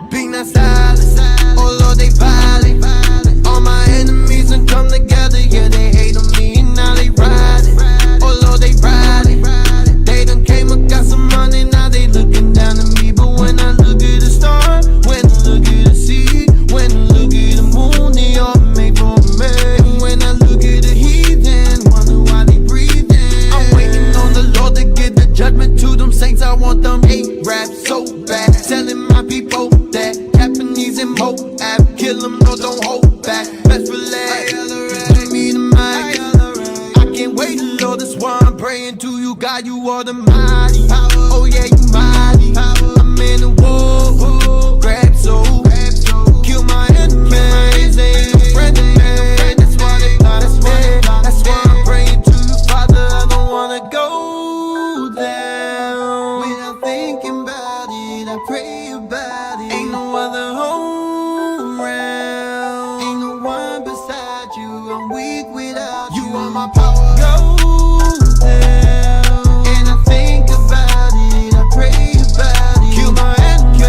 Being not silent, oh Lord, they violent. All my enemies done come together, yeah, they hate on me and now they riding. Oh Lord, they riding. They done came and got some money, now they looking down at me. But when I look at the star, when I look at the sea, when I look at the moon, they all made for me. And when I look at the heathen, wonder why they breathing. I'm waiting on the Lord to give the judgment to them saints. I want them A-raps so bad, telling my people that Japanese and Moab, kill them, no, don't hold back. Best relax, give me the mic. I can't wait, Lord, that's why I'm praying to you, God, you are the mighty. Oh yeah, you mighty. I'm in the war, grab soul, kill my enemies, they ain't no friend of me. That's why they got us mad. That's why I'm praying to you, Father, I don't wanna go down without thinking about it. I pray about it. Ain't no other home around. Ain't no one beside you. I'm weak without you. You are my power. Go down. And I think about it. I pray about it. Kill my enemy.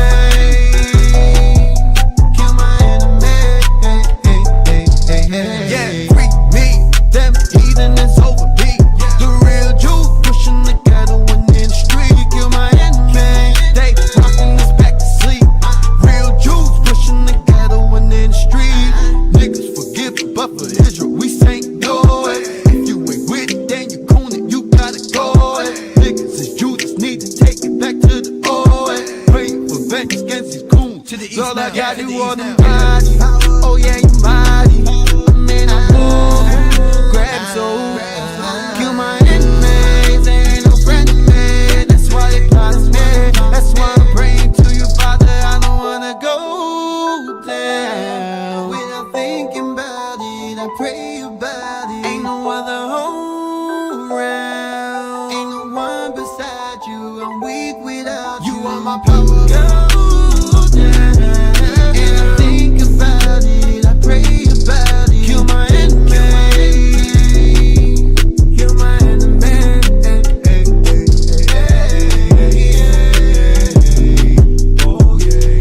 Kill my enemy. Yeah, free me. Them heathen is over me. The real Jew pushing the ghetto and in the street. Kill my enemy. They rocking us back to sleep. Real Jews pushing the ghetto and in the street. Niggas forgive, but for Israel we ain't do it. If you ain't with it, then you coon it, you gotta go it. Niggas is Judas, need to take it back to the old. Praying for vengeance against these coons. To the east, all I got you are the mighty. Oh yeah, you mighty. I'm in a war, grab soul, kill my enemies. They ain't no friend of me. That's why they plot us me. That's why I'm praying to you, Father. I don't wanna go down without thinking about it. I pray about it. Ain't no other home around. Ain't no one beside you. I'm weak without you. You are my power. Go down. And I think about it. I pray about it. Kill my enemy. Kill my enemy. Oh yeah.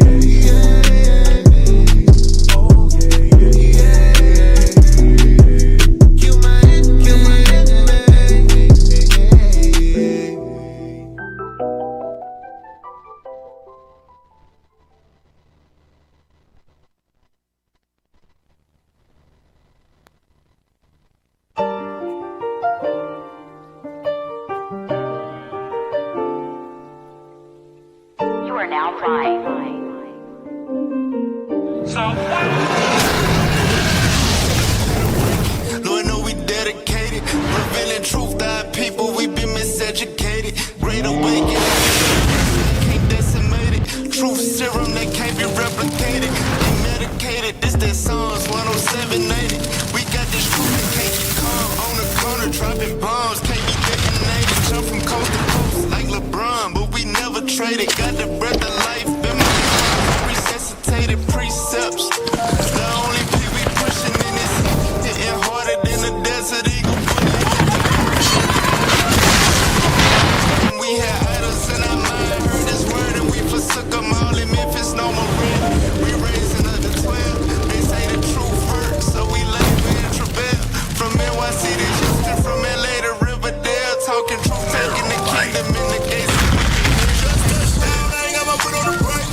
Oh yeah. Kill my enemy. Kill my enemy. You are now flying. Lord, know we dedicated, revealing truth to our people. We been miseducated. Great awakening, can't decimate it. Truth serum that can't be replicated. They medicated. This that Psalms 10780. We got this truth that can't be calm. On the corner, dropping bombs, can't be detonated. Jump from coast to coast like LeBron, but we never traded. Got the breath of life in my lungs. Resuscitated precepts. The only people we pushing in this hitting harder than the desert eagle. We had idols in our mind. Heard this word and we forsook them all in Memphis. No more rent. We raising up to 12. They say the truth hurts, so we labor and travail. From NYC to Houston, from LA to Riverdale, talking truth, taking the kingdom in the gates. I ain't got my foot on the brake.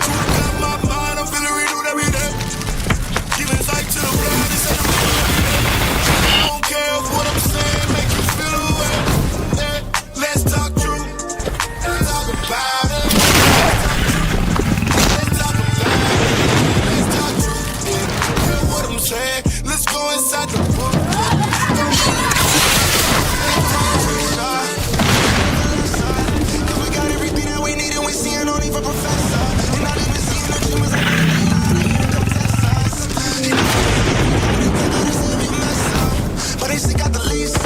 Truth got my mind, I'm feeling renewed every day. Giving sight to the blind, this ain't a I don't care if what I'm saying make you feel away. Yeah, let's talk truth. Let's talk about it. Let's talk about it. Let's talk truth. Yeah, hear what I'm saying. Let's go inside the book. We got everything that we need and we see it only for professor. And not even seeing the dreamers like but they still got the least.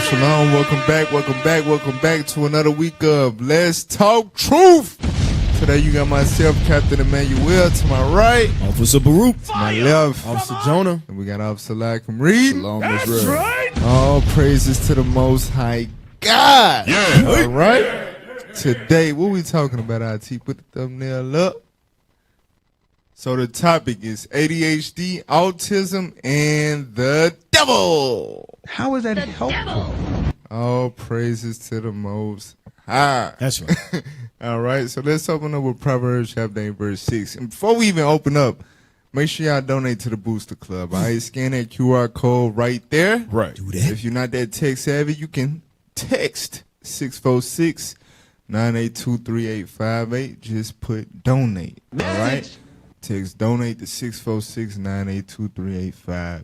Shalom. Welcome back to another week of Let's Talk Truth. Today you got myself, Captain Emmanuel, to my right. Officer Baruch. To my left. Officer Jonah. And we got Officer Lakim Reed. Shalom, Israel. All praises to the Most High God. Yeah. All right. Today, what we talking about, IT? Put the thumbnail up. So the topic is ADHD, autism, and the devil. How is that helpful? All praises to the Most High. That's right. All right, so let's open up with Proverbs chapter 8, verse 6. And before we even open up, make sure y'all donate to the Booster Club. All right, scan that QR code right there. Right. Do that. If you're not that tech savvy, you can text 646-982-3858. Just put donate. All right? Text donate to 646-982-3858.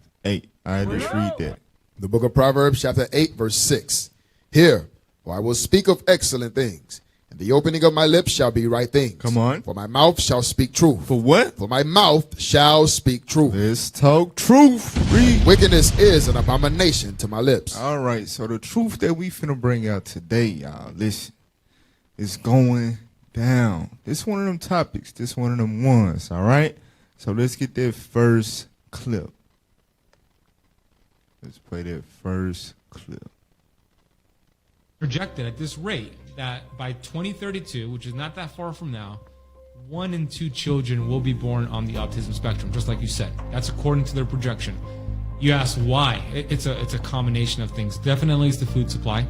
All right, let's read that. The book of Proverbs, chapter 8, verse 6. Hear, for I will speak of excellent things, and the opening of my lips shall be right things. Come on. For my mouth shall speak truth. For what? For my mouth shall speak truth. Let's talk truth. Read. Wickedness is an abomination to my lips. All right, so the truth that we finna bring out today, y'all, listen, is going down. This one of them topics. This one of them ones, all right? So let's get that first clip. Let's play that first clip. Projected at this rate that by 2032, which is not that far from now, 1 in 2 children will be born on the autism spectrum, just like you said. That's according to their projection. You ask why? It's a combination of things. Definitely it's the food supply.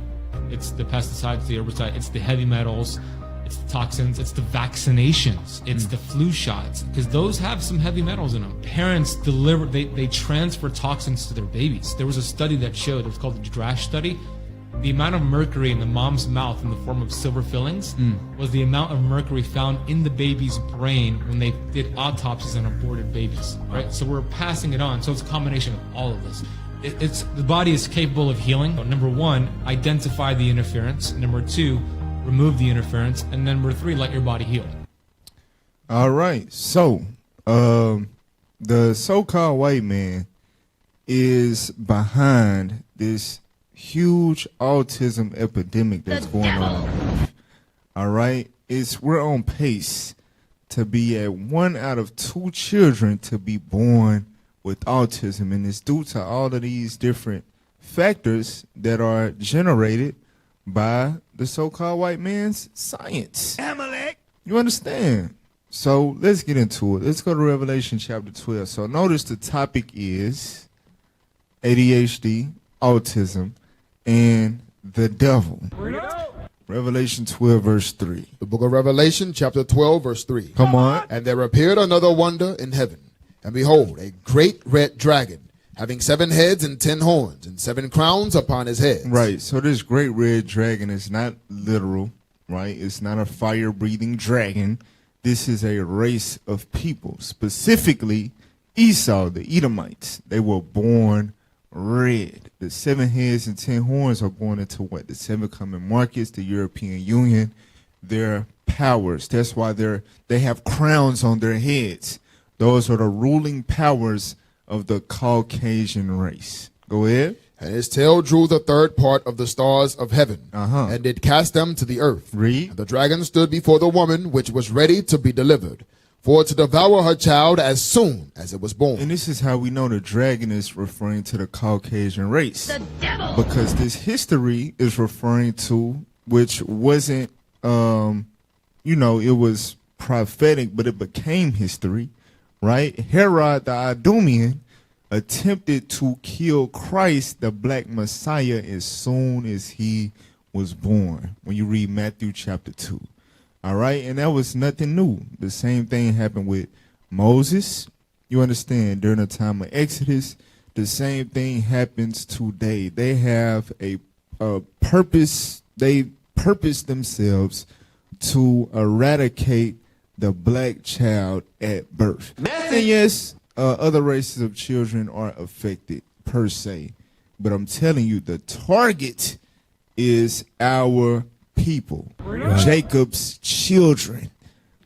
It's the pesticides, the herbicide, it's the heavy metals, it's the toxins, it's the vaccinations, it's the flu shots, because those have some heavy metals in them. Parents they transfer toxins to their babies. There was a study that showed, it was called the DRASH study. The amount of mercury in the mom's mouth in the form of silver fillings was the amount of mercury found in the baby's brain when they did autopsies on aborted babies, right? So we're passing it on. So it's a combination of all of this. It's the body is capable of healing. Number 1, identify the interference. Number 2, remove the interference. And number 3, let your body heal. All right, so the so-called white man is behind this huge autism epidemic that's going on. All right, we're on pace to be at 1 out of 2 children to be born with autism, and it's due to all of these different factors that are generated by the so-called white man's science. Amalek. You understand? So let's get into it. Let's go to Revelation chapter 12. So notice the topic is ADHD, autism, and the devil. Revelation 12, verse 3. The book of Revelation, chapter 12, verse 3. Come on. And there appeared another wonder in heaven, and behold, a great red dragon, having 7 heads and 10 horns, and 7 crowns upon his heads. Right, so this great red dragon is not literal, right? It's not a fire-breathing dragon. This is a race of people, specifically Esau, the Edomites. They were born red. The 7 heads and 10 horns are going into what? The 7 common markets, the European Union, their powers. That's why they have crowns on their heads. Those are the ruling powers of the Caucasian race. Go ahead. And his tail drew the 3rd part of the stars of heaven, and did cast them to the earth. Read. And the dragon stood before the woman which was ready to be delivered, for to devour her child as soon as it was born. And this is how we know the dragon is referring to the Caucasian race. The devil. Because this history is referring to, which wasn't, it was prophetic, but it became history, right? Herod the Idumean attempted to kill Christ, the black Messiah, as soon as he was born. When you read Matthew chapter 2. All right, and that was nothing new. The same thing happened with Moses. You understand, during the time of Exodus, the same thing happens today. They have a purpose. They purpose themselves to eradicate the black child at birth. And yes, other races of children are affected per se. But I'm telling you, the target is our people, Jacob's children.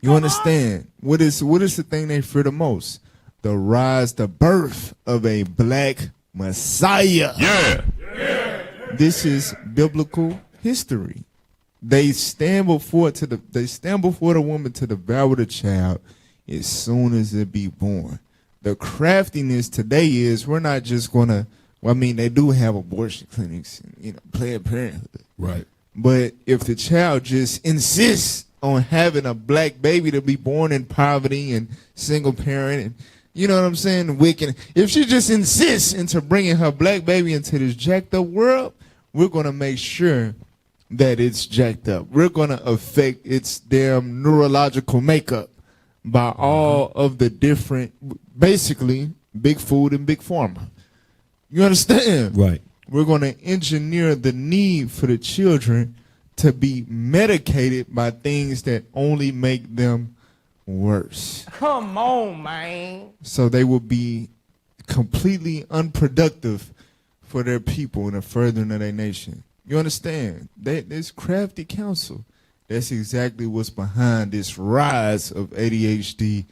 You understand? What is the thing they fear the most? The birth of a black Messiah. Yeah. This is biblical history. they stand before the woman to devour the child as soon as it be born. The craftiness today is we're not just gonna. Well, I mean, they do have abortion clinics, and, Planned Parenthood. Right. But if the child just insists on having a black baby to be born in poverty and single parent, and you know what I'm saying, wicked. If she just insists into bringing her black baby into this jacked up world, we're gonna make sure that it's jacked up. We're gonna affect its damn neurological makeup by all of the different, basically, big food and big pharma. You understand? Right. We're going to engineer the need for the children to be medicated by things that only make them worse. Come on, man. So they will be completely unproductive for their people and the furthering of their nation. You understand? This crafty counsel, that's exactly what's behind this rise of ADHD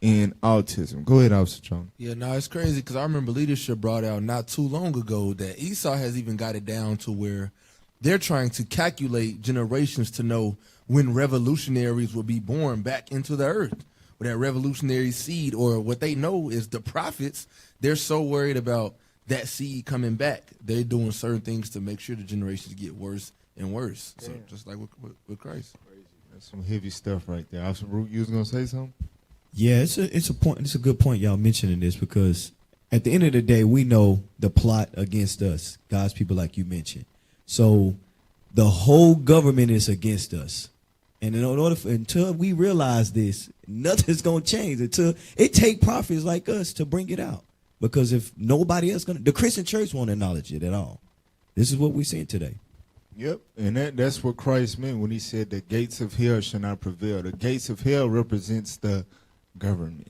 and autism. Go ahead, Officer John. Yeah, no, it's crazy because I remember leadership brought out not too long ago that Esau has even got it down to where they're trying to calculate generations to know when revolutionaries will be born back into the earth. With that revolutionary seed, or what they know is the prophets, they're so worried about that seed coming back. They're doing certain things to make sure the generations get worse and worse. So just like with Christ. That's some heavy stuff right there. Officer Root, you was going to say something? Yeah, it's a point. It's a good point y'all mentioning this, because at the end of the day, we know the plot against us, God's people, like you mentioned. So the whole government is against us, and in order until we realize this, nothing's gonna change until it take prophets like us to bring it out. Because if nobody else the Christian church won't acknowledge it at all. This is what we're seeing today. Yep, and that's what Christ meant when he said the gates of hell shall not prevail. The gates of hell represents the government.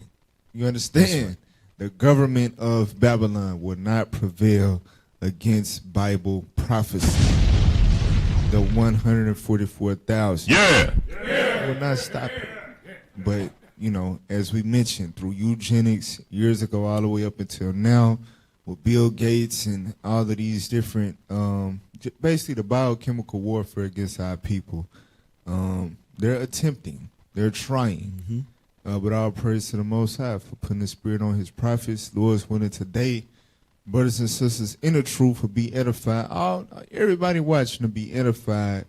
You understand? Right. The government of Babylon will not prevail against Bible prophecy. The 144,000 will not stop it. But, as we mentioned, through eugenics years ago all the way up until now, with Bill Gates and all of these different, basically the biochemical warfare against our people, they're attempting, they're trying. Mm-hmm. But all praise to the Most High for putting the Spirit on his prophets. Lord's willing today, brothers and sisters, in the truth will be edified. Everybody watching to be edified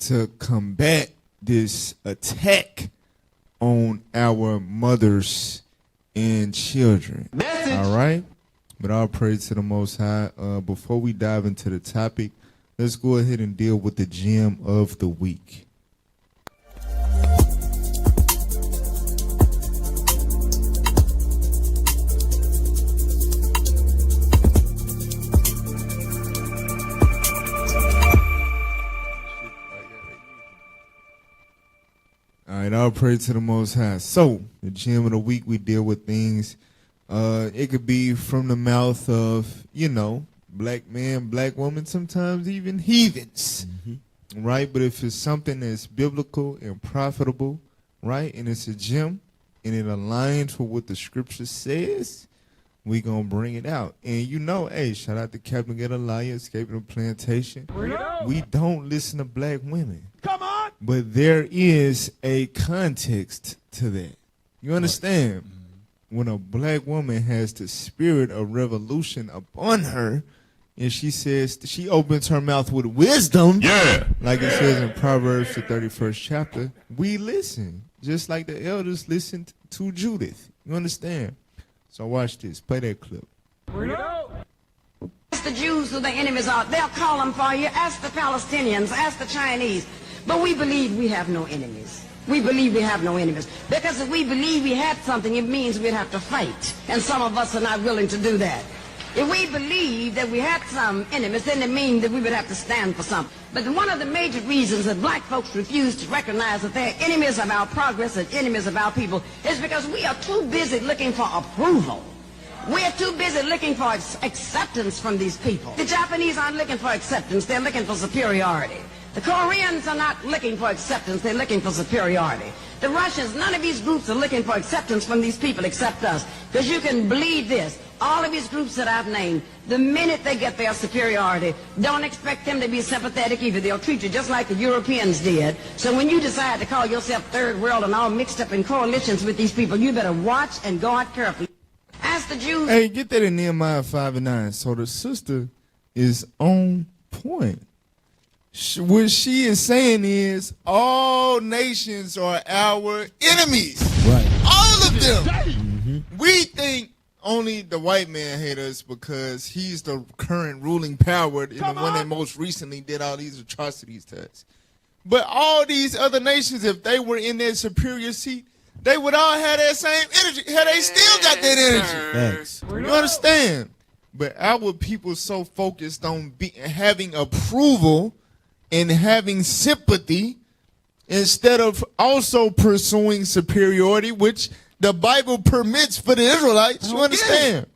to combat this attack on our mothers and children. Message. All right? But all praise to the Most High. Before we dive into the topic, let's go ahead and deal with the gem of the week. All right, all praise to the Most High. So, the gem of the week, we deal with things. It could be from the mouth of, black man, black woman, sometimes even heathens, right? But if it's something that's biblical and profitable, right, and it's a gem, and it aligns with what the scripture says, we gonna bring it out. And hey, shout out to Captain Gedaliah, Escaping the Plantation. We don't listen to black women. Come on! But there is a context to that. You understand? When a black woman has the spirit of revolution upon her, and she says, she opens her mouth with wisdom, like it says in Proverbs, the 31st chapter, we listen, just like the elders listened to Judith. You understand? So watch this. Play that clip. Ask the Jews who the enemies are. They'll call them for you. Ask the Palestinians. Ask the Chinese. But we believe we have no enemies. We believe we have no enemies. Because if we believe we had something, it means we'd have to fight. And some of us are not willing to do that. If we believe that we had some enemies, then it means that we would have to stand for something. But one of the major reasons that black folks refuse to recognize that they're enemies of our progress and enemies of our people is because we are too busy looking for approval. We're too busy looking for acceptance from these people. The Japanese aren't looking for acceptance. They're looking for superiority. The Koreans are not looking for acceptance, they're looking for superiority. The Russians, none of these groups are looking for acceptance from these people except us. Because you can believe this, all of these groups that I've named, the minute they get their superiority, don't expect them to be sympathetic either. They'll treat you just like the Europeans did. So when you decide to call yourself third world and all mixed up in coalitions with these people, you better watch and guard carefully. Ask the Jews. Hey, get that in Nehemiah 5:9. So the sister is on point. What she is saying is all nations are our enemies. Right. All of them. We think only the white man hate us because he's the current ruling power and the one that most recently did all these atrocities to us. But all these other nations, if they were in their superior seat, they would all have that same energy. Had they still got that energy. Thanks. You understand? But our people so focused on having approval and having sympathy instead of also pursuing superiority, which the Bible permits for the Israelites. You understand?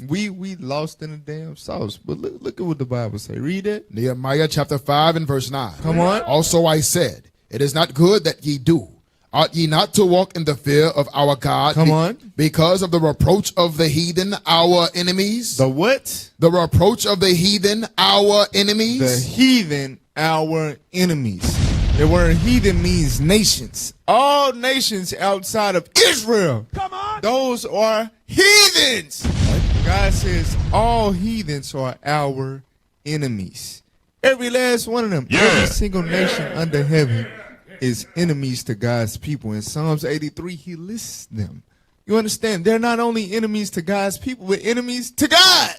We lost in the damn sauce. But look at what the Bible say. Read it. Nehemiah chapter 5 and verse 9. Come on. Also I said, it is not good that ye do. Ought ye not to walk in the fear of our God? Come on. Because of the reproach of the heathen, our enemies. The what? The reproach of the heathen, our enemies. The heathen, our enemies. The word heathen means nations. All nations outside of Israel. Come on. Those are heathens. God says all heathens are our enemies. Every last one of them. Yeah. Every single nation under heaven is enemies to God's people. In Psalms 83, he lists them. You understand? They're not only enemies to God's people, but enemies to God.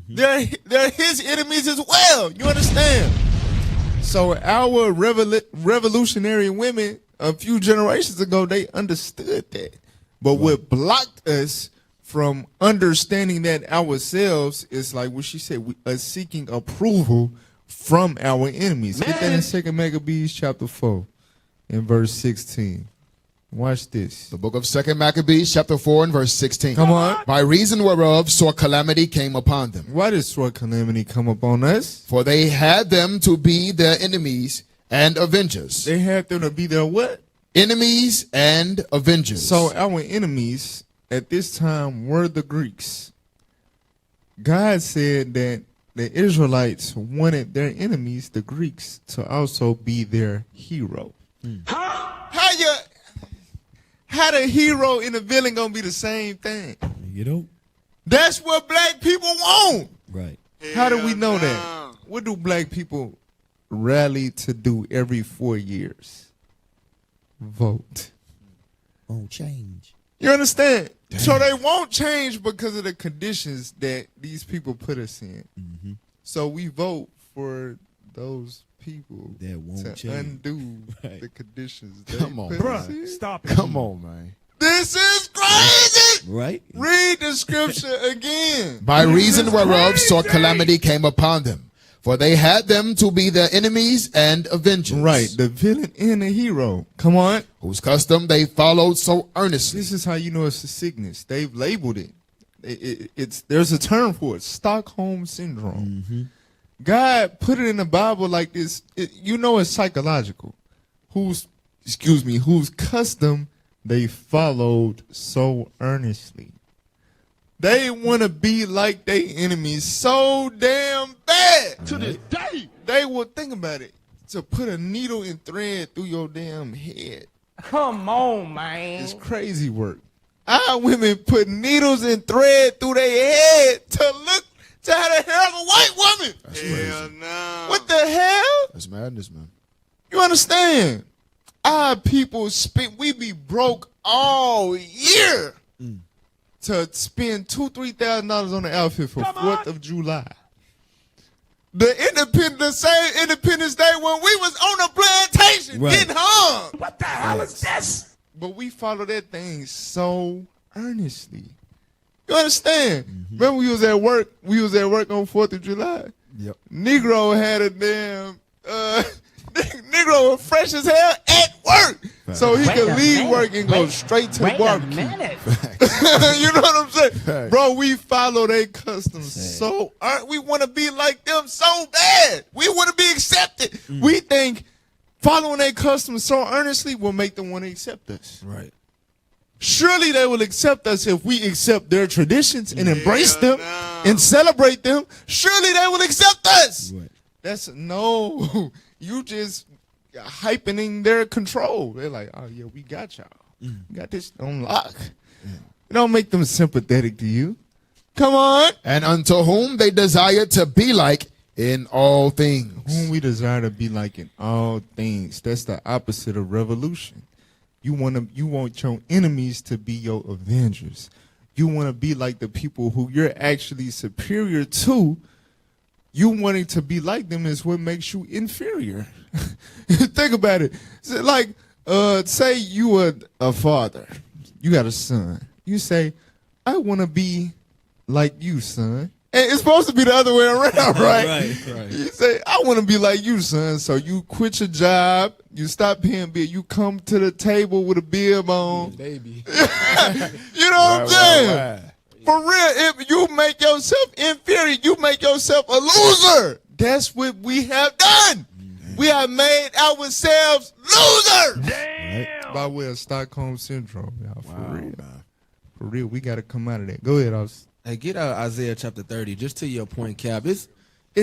They're his enemies as well. You understand? So our revolutionary women a few generations ago, they understood that. But what blocked us from understanding that ourselves is like what she said, we are seeking approval from our enemies. Get that in 2 Maccabees chapter 4 and verse 16. Watch this. The book of 2 Maccabees chapter 4 and verse 16. Come on. By reason whereof sore calamity came upon them. Why did sore calamity come upon us? For they had them to be their enemies and avengers. They had them to be their what? Enemies and avengers. So our enemies at this time were the Greeks. God said that the Israelites wanted their enemies, the Greeks, to also be their hero. How the hero and the villain gonna be the same thing? You know? That's what black people want. Right. How do we know that? What do black people rally to do every 4 years? Vote. Won't change. You understand? Damn. So they won't change because of the conditions that these people put us in. Mm-hmm. So we vote for those people that won't to change. Undo right. the conditions. Come on, bruh. Stop it. Come on, man. This is crazy. Right? Read the scripture again. By reason whereof sore calamity came upon them. For they had them to be their enemies and avengers. Right, the villain and the hero. Come on. Whose custom they followed so earnestly. This is how you know it's a sickness. They've labeled it. There's a term for it, Stockholm Syndrome. Mm-hmm. God put it in the Bible like this. You know it's psychological. Whose custom they followed so earnestly. They want to be like their enemies so damn bad. To this day. They will think about it. To put a needle and thread through your damn head. Come on, man. It's crazy work. Our women put needles and thread through their head to have the hair of a white woman. That's crazy. No. What the hell? That's madness, man. You understand? Our people we be broke all year to spend $2,000-$3,000 on the outfit for 4th of July. The same Independence Day when we was on the plantation Right. getting hung. What the hell is this? But we follow that thing so earnestly. You understand? Remember we was at work on 4th of July? Yep. Negro had a damn Negro was fresh as hell at work. So he could leave work and go straight to the barbecue. You know what I'm saying? Bro, we follow their customs so we want to be like them so bad. We want to be accepted. We think following their customs so earnestly will make them want to accept us. Right. Surely they will accept us if we accept their traditions and embrace them and celebrate them. Surely they will accept us. Right. That's no. You just hypening their control. They're like, oh yeah, we got y'all. We got this on lock. It don't make them sympathetic to you. Come on. And unto whom they desire to be like in all things. Whom we desire to be like in all things. That's the opposite of revolution. You want your enemies to be your avengers. You want to be like the people who you're actually superior to. You wanting to be like them is what makes you inferior. Think about it. So like, say you are a father. You got a son. You say, I want to be like you, son. And it's supposed to be the other way around, right? Right. You say, I want to be like you, son. So you quit your job. You stop paying bill. You come to the table with a bib on. Baby. You know what I'm saying? For real, if you make yourself inferior, you make yourself a loser. That's what we have done. We have made ourselves losers. Damn. By way of Stockholm Syndrome, y'all. For real. For real, we got to come out of that. Go ahead, Austin. Hey, get out Isaiah chapter 30. Just to your point, Cap. It's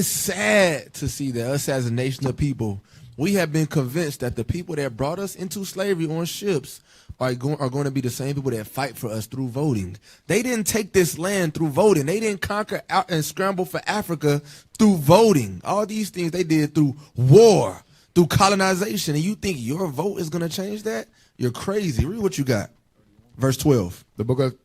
sad to see that us as a nation of people, we have been convinced that the people that brought us into slavery on ships are going to be the same people that fight for us through voting. They didn't take this land through voting. They didn't conquer out and scramble for Africa through voting. All these things they did through war, through colonization. And you think your vote is going to change that? You're crazy. Read what you got. Verse 12. The book of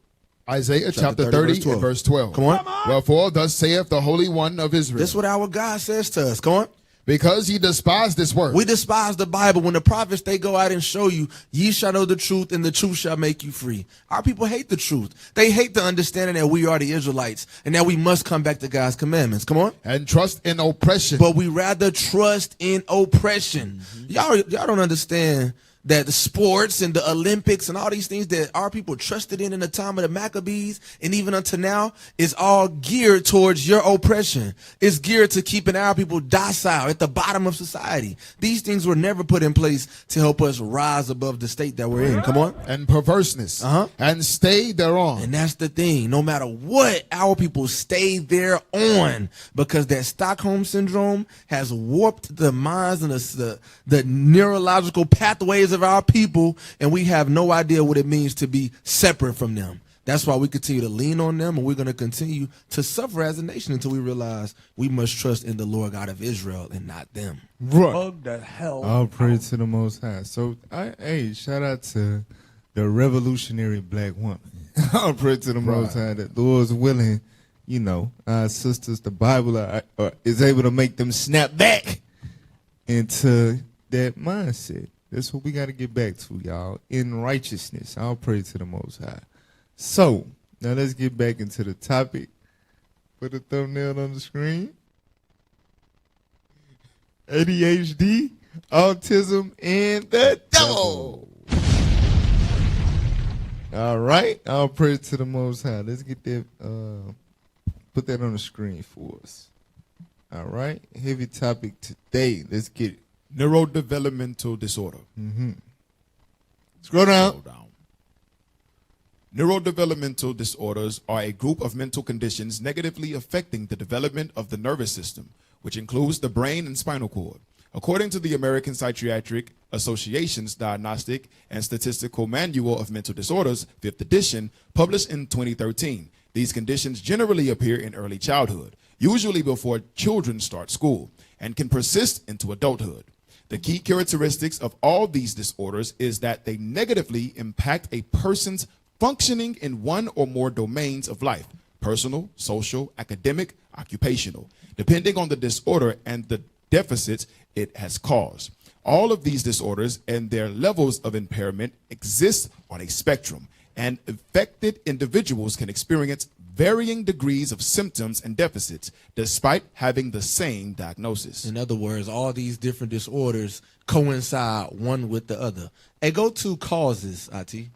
Isaiah chapter 30 and verse 12. Come on. Wherefore thus saith the Holy One of Israel. This is what our God says to us. Come on. Because ye despise this word. We despise the Bible. When the prophets, they go out and show you, ye shall know the truth, and the truth shall make you free. Our people hate the truth. They hate the understanding that we are the Israelites and that we must come back to God's commandments. Come on. And trust in oppression. But we rather trust in oppression. Y'all don't understand that the sports and the Olympics and all these things that our people trusted in the time of the Maccabees and even until now is all geared towards your oppression. It's geared to keeping our people docile at the bottom of society. These things were never put in place to help us rise above the state that we're in. Come on. And perverseness. And stay thereon. And that's the thing. No matter what, our people stay there on because that Stockholm Syndrome has warped the minds and the neurological pathways of our people, and we have no idea what it means to be separate from them. That's why we continue to lean on them, and we're going to continue to suffer as a nation until we realize we must trust in the Lord God of Israel and not them. Right. Bug the hell. All praise to the Most High. So, hey, shout out to the revolutionary black woman. All praise to the Most High that Lord's willing, you know, our sisters, the Bible is able to make them snap back into that mindset. That's what we got to get back to, y'all. In righteousness. I'll pray to the Most High. So, now let's get back into the topic. Put the thumbnail on the screen. ADHD, autism, and the devil. All right. I'll pray to the Most High. Let's get that, put that on the screen for us. All right. Heavy topic today. Let's get it. Neurodevelopmental disorder. Scroll down. Neurodevelopmental disorders are a group of mental conditions negatively affecting the development of the nervous system, which includes the brain and spinal cord. According to the American Psychiatric Association's Diagnostic and Statistical Manual of Mental Disorders, 5th edition, published in 2013, these conditions generally appear in early childhood, usually before children start school, and can persist into adulthood. The key characteristics of all these disorders is that they negatively impact a person's functioning in one or more domains of life: personal, social, academic, occupational, depending on the disorder and the deficits it has caused. All of these disorders and their levels of impairment exist on a spectrum, and affected individuals can experience varying degrees of symptoms and deficits, despite having the same diagnosis. In other words, all these different disorders coincide one with the other. Hey, go to causes, IT.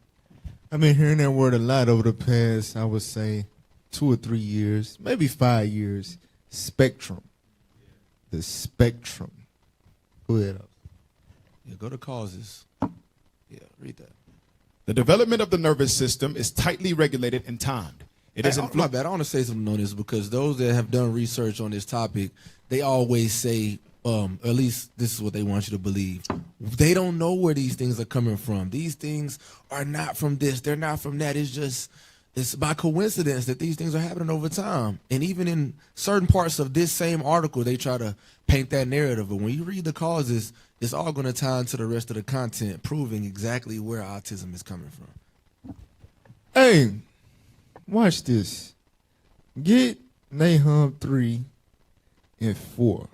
I've been hearing that word a lot over the past, I would say, 2 or 3 years, maybe 5 years. Spectrum. The spectrum. Go ahead. Yeah, go to causes. Yeah, read that. The development of the nervous system is tightly regulated and timed. It is my bad. I want to say something on this because those that have done research on this topic, they always say, at least this is what they want you to believe. They don't know where these things are coming from. These things are not from this. They're not from that. It's by coincidence that these things are happening over time. And even in certain parts of this same article, they try to paint that narrative. But when you read the causes, it's all going to tie into the rest of the content, proving exactly where autism is coming from. Hey, watch this. Get Nahum 3 and 4.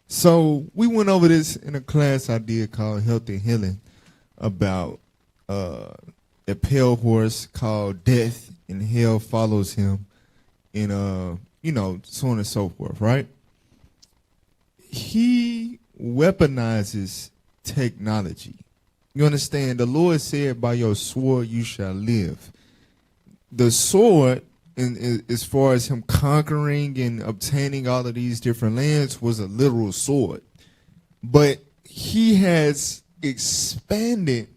So we went over this in a class I did called Health and Healing about a pale horse called Death, and hell follows him, and so on and so forth, right? He weaponizes technology. You understand? The Lord said, by your sword you shall live. The sword, as far as him conquering and obtaining all of these different lands, was a literal sword. But he has expanded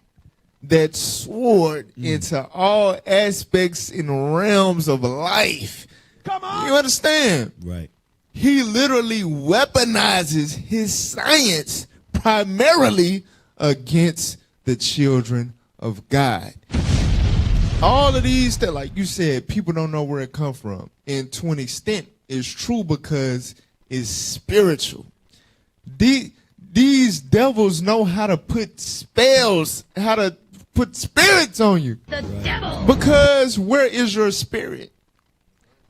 that sword into all aspects and realms of life. Come on. You understand? Right. He literally weaponizes his science primarily against the children of God. All of these that, like you said, people don't know where it come from. And to an extent, it's true because it's spiritual. These devils know how to put spells, how to put spirits on you. The devil. Because where is your spirit?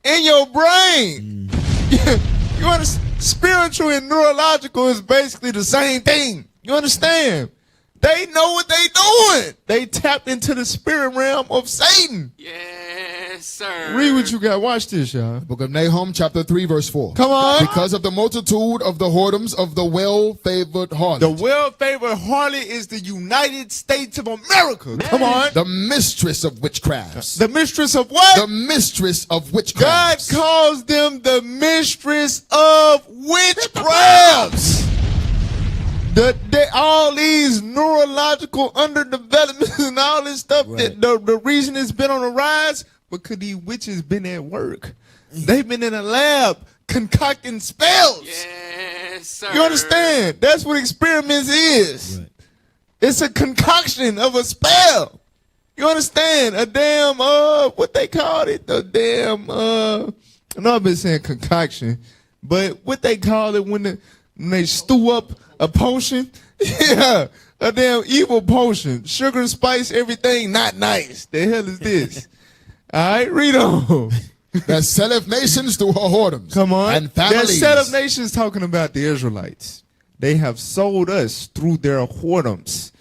In your brain. You understand? Spiritual and neurological is basically the same thing. You understand? They know what they doing. They tapped into the spirit realm of Satan. Yes, sir. Read what you got. Watch this, y'all. Book of Nahum, chapter 3, verse 4. Come on. Because of the multitude of the whoredoms of the well-favored harlot. The well-favored harlot is the United States of America. Come on. The mistress of witchcrafts. The mistress of what? The mistress of God witchcrafts. calls them the mistress of witchcrafts. All these neurological underdevelopments and all this stuff, Right. the reason it's been on the rise, because these witches been at work. They've been in a lab concocting spells. Yes, sir. You understand? That's what experiments is. Right. It's a concoction of a spell. You understand? A damn, what they called it? The damn, I know I've been saying concoction, but what they call it when they stew up a potion? Yeah, a damn evil potion. Sugar, spice, everything not nice. The hell is this? All right, read on. That selleth nations through her whoredoms. Come on. And That families. set of nations talking about the Israelites. They have sold us through their whoredoms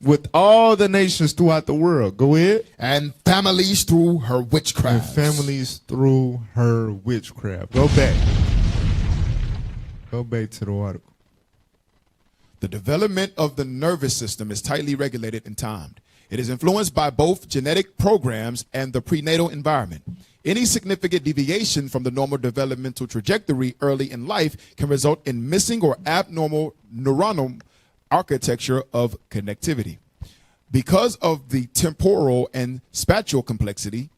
with all the nations throughout the world. Go ahead. And families through her And witchcraft. families through her witchcraft. Go back. Go back to the article. The development of the nervous system is tightly regulated and timed. It is influenced by both genetic programs and the prenatal environment. Any significant deviation from the normal developmental trajectory early in life can result in missing or abnormal neuronal architecture of connectivity. Because of the temporal and spatial complexity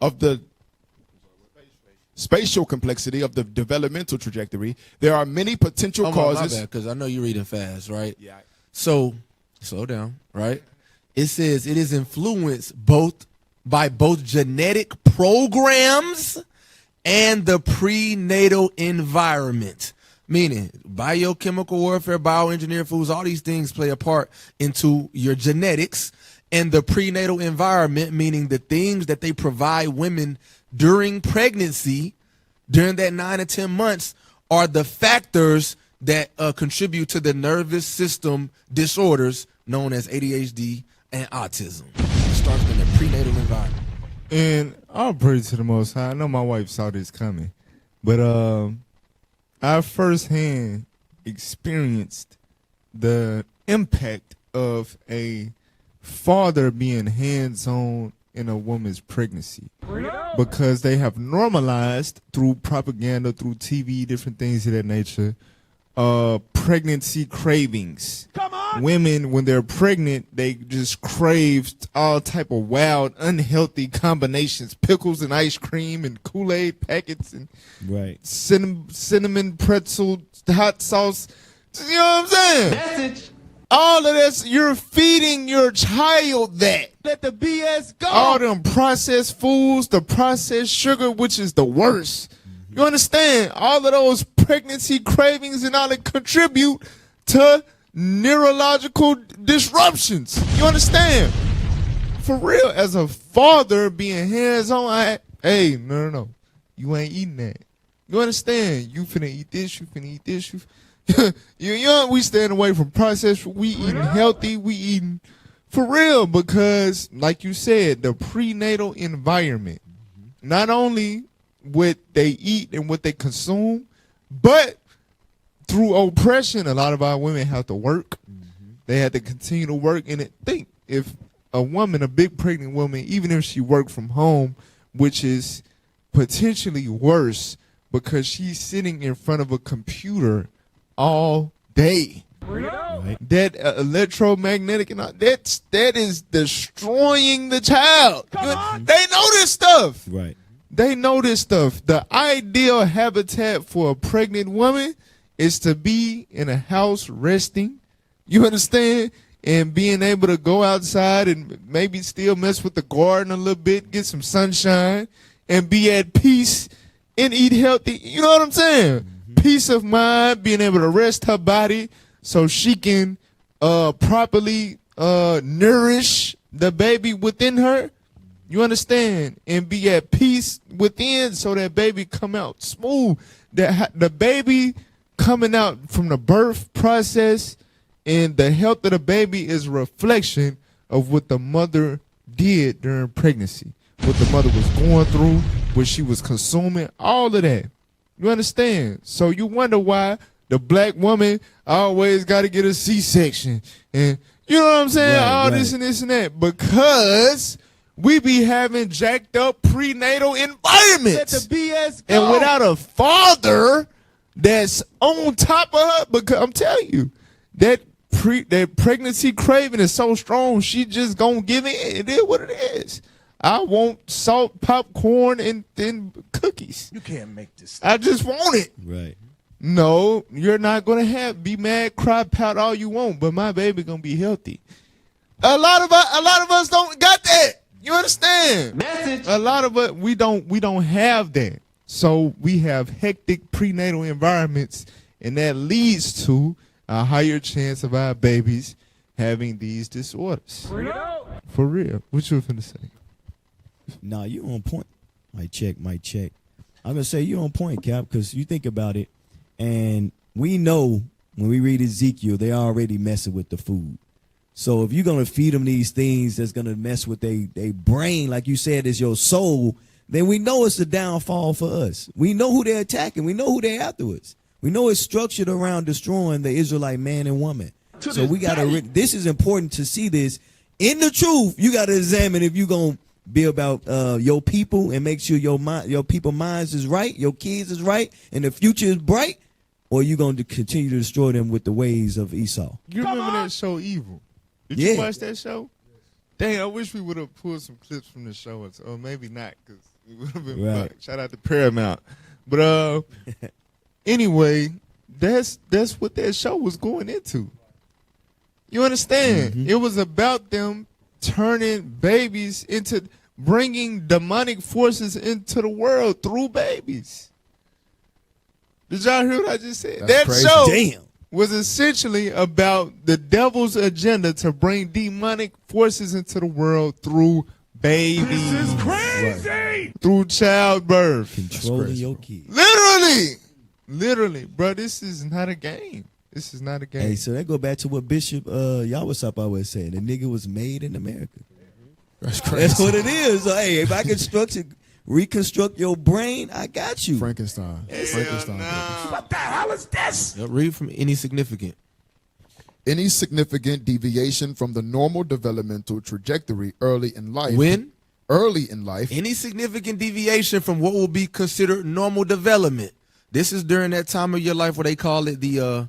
of the developmental trajectory, there are many potential causes. Because I know you're reading fast, right? Yeah. So, slow down, right? It says it is influenced by both genetic programs and the prenatal environment. Meaning, biochemical warfare, bioengineered foods, all these things play a part into your genetics, and the prenatal environment, meaning the things that they provide women during pregnancy, during that 9 to 10 months, are the factors that contribute to the nervous system disorders known as ADHD and autism. It starts in the prenatal environment. And I'll praise to the Most High. I know my wife saw this coming, but I firsthand experienced the impact of a father being hands-on in a woman's pregnancy, because they have normalized through propaganda, through TV, different things of that nature, pregnancy cravings. Come on. Women, when they're pregnant, they just crave all type of wild, unhealthy combinations: pickles and ice cream and Kool-Aid packets and Right. cinnamon pretzel, hot sauce. You know what I'm saying? Message. All of this, you're feeding your child that. Let the BS go. All them processed foods, the processed sugar, which is the worst. You understand? All of those pregnancy cravings and all that contribute to neurological disruptions. You understand? For real, as a father being hands-on, hey, no. You ain't eating that. You understand? You finna eat this, you finna eat this, we staying away from processed. We eating healthy. We eating for real, because, like you said, the prenatal environment, not only what they eat and what they consume, but through oppression, a lot of our women have to work. They had to continue to work. And think, if a woman, a big pregnant woman, even if she worked from home, which is potentially worse because she's sitting in front of a computer all day. Right. That electromagnetic and all, that is destroying the child. They know this stuff. Right. They know this stuff. The ideal habitat for a pregnant woman is to be in a house resting. You understand? And being able to go outside and maybe still mess with the garden a little bit, get some sunshine, and be at peace and eat healthy. You know what I'm saying? Peace of mind, being able to rest her body so she can properly nourish the baby within her. You understand? And be at peace within so that baby come out smooth. That the baby coming out from the birth process and the health of the baby is a reflection of what the mother did during pregnancy, what the mother was going through, what she was consuming, all of that. You understand? So you wonder why the black woman always got to get a C-section. And you know what I'm saying? Right, all right. this and this and that. Because we be having jacked up prenatal environments. Let the BS go. And without a father that's on top of her, because I'm telling you, that pregnancy craving is so strong, she just gonna give in. It is what it is. I want salt, popcorn, and cookies. You can't make this. I just want it. Right. No, you're not gonna be mad, cry, pout all you want, but my baby gonna be healthy. A lot of us don't got that. You understand? Message. A lot of us we don't have that. So we have hectic prenatal environments, and that leads to a higher chance of our babies having these disorders. For real. What you finna say? Nah, you on point. Might check. I'm gonna say you on point, Cap, because you think about it, and we know when we read Ezekiel, they already messing with the food. So if you're gonna feed them these things that's gonna mess with their brain, like you said, is your soul, then we know it's a downfall for us. We know who they're attacking. We know who they're afterwards. We know it's structured around destroying the Israelite man and woman. So we gotta. This is important to see this in the truth. You gotta examine if you're gonna be about your people and make sure your people minds is right, your kids is right, and the future is bright, or you gonna continue to destroy them with the ways of Esau. You remember that show Evil? Did Yeah. you watch that show? Dang, I wish we would have pulled some clips from the show, or maybe not, because it would have been Right. fun. Shout out to Paramount. But anyway, that's what that show was going into. You understand? It was about them turning babies into, bringing demonic forces into the world through babies. Did y'all hear what I just said? That's That crazy. show Damn. was essentially about the devil's agenda to bring demonic forces into the world through babies. This is crazy. Through childbirth. Controlling your kids. Literally, bro, this is not a game. This is not a game. Hey, so that go back to what Bishop Yawasop always said. The nigga was made in America. That's crazy. That's what it is. So, hey, if I can reconstruct your brain, I got you. Frankenstein. Frankenstein. What the hell is this? Read from any significant. Any significant deviation from the normal developmental trajectory early in life. When? Early in life. Any significant deviation from what will be considered normal development. This is during that time of your life where they call it the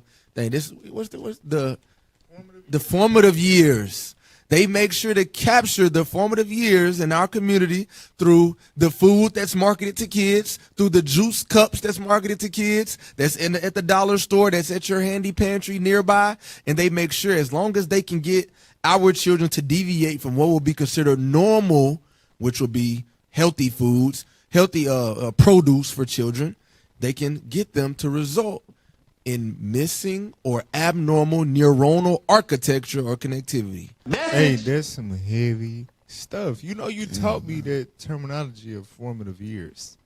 formative years. They make sure to capture the formative years in our community through the food that's marketed to kids, through the juice cups that's marketed to kids, that's at the dollar store, that's at your handy pantry nearby. And they make sure as long as they can get our children to deviate from what will be considered normal, which will be healthy foods, healthy produce for children, they can get them to result in missing or abnormal neuronal architecture or connectivity. Hey, there's some heavy stuff. You know, you taught me that terminology of formative years.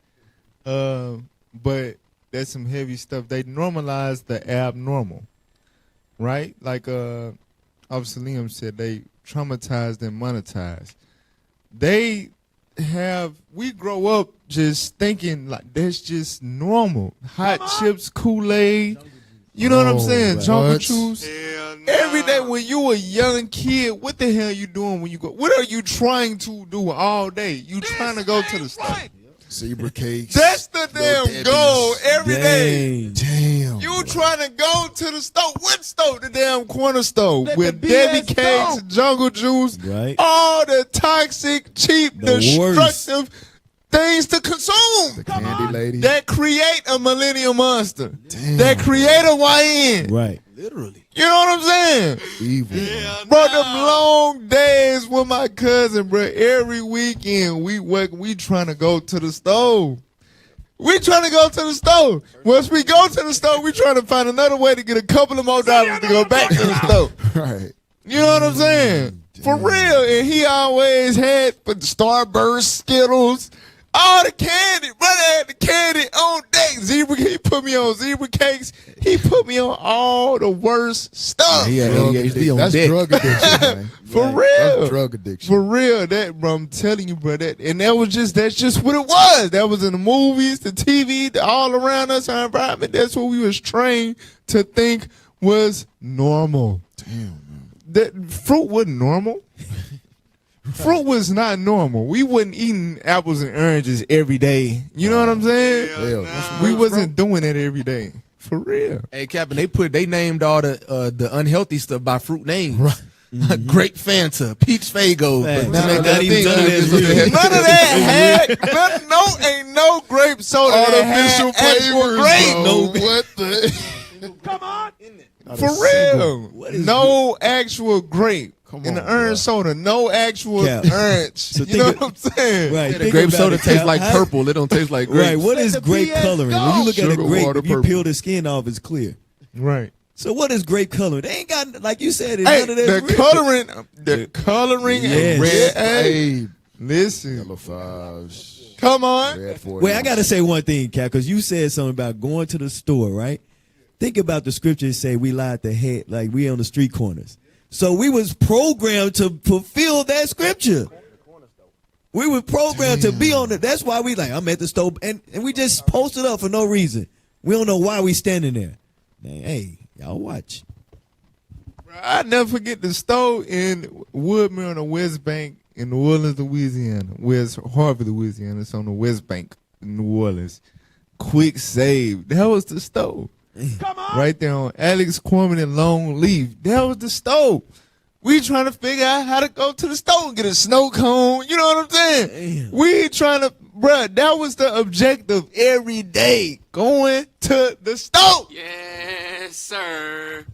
But there's some heavy stuff. They normalize the abnormal, right? Like Officer Liam said, they traumatized and monetized. We grow up just thinking like that's just normal. Hot chips, Kool-Aid. You know what I'm saying? Jungle juice. Every day when you a young kid, what the hell you doing when you go? What are you trying to do all day? You trying to go to the store. Zebra cakes. That's the damn goal every day. Damn. You trying to go to the store. What store? The damn corner store with the Debbie BS cakes, jungle juice, Right. all the toxic, cheap, The destructive things to consume. The candy lady. That create a millennial monster. Damn. That create a YN. Right. Literally. You know what I'm saying? Evil. Bro, them long days with my cousin, bro. Every weekend we trying to go to the store. We trying to go to the store. Once we go to the store, we trying to find another way to get a couple of more dollars to go back to the store. Right. You know what I'm saying? For real. And he always had Starburst, Skittles, all the candy. Brother had the candy on deck. He put me on zebra cakes. He put me on all the worst stuff. He had ADHD on That's deck. drug addiction, man. For That's real. drug addiction. For real. That, bro, I'm telling you, bro. That's just what it was. That was in the movies, the TV, all around us, our environment. That's what we was trained to think was normal. Damn, man. That fruit wasn't normal. Fruit was not normal. We wasn't eating apples and oranges every day. You know what I'm saying? Hell, We wasn't doing it every day. For real. Hey, Captain, they named all the unhealthy stuff by fruit names. Right. Grape Fanta, Peach Fago. Facts. But to make that even thing none of that's real. None of that had ain't no grape soda that artificial had actual flavors, grape. bro. No. What the? Come on. For real. What is No actual grape. Come In on, the orange soda, no actual Cap. orange. So you know think what I'm saying? Right. the think grape about soda it, tastes Cap. like How- purple. It don't taste like grape. Right. What is Let the grape BS coloring? go. When you look at a Sugar, grape, water, if you purple. peel the skin off, it's clear. Right. So what is grape coloring? They ain't got, like you said, Hey, none of that. the coloring Yes. and red. Hey, Hey, listen, yellow fives. come on. Red 40s. Wait, I gotta say one thing, Cap, because you said something about going to the store, right? Think about the scriptures say we lie at the head, like we on the street corners. So we was programmed to fulfill that scripture. We were programmed to be on it. That's why we like, I'm at the store, and we just posted up for no reason. We don't know why we standing there. Man, hey, y'all watch. I never forget the store in Woodmere on the West Bank in New Orleans, Louisiana. West Harvey, Louisiana. It's on the West Bank in New Orleans. Quick Save. That was the store. Come on. Right there on Alex Corman and Long Leaf. That was the store. We trying to figure out how to go to the store and get a snow cone. You know what I'm saying? Damn. We trying to, bruh, that was the objective every day. Going to the store. Yes, sir.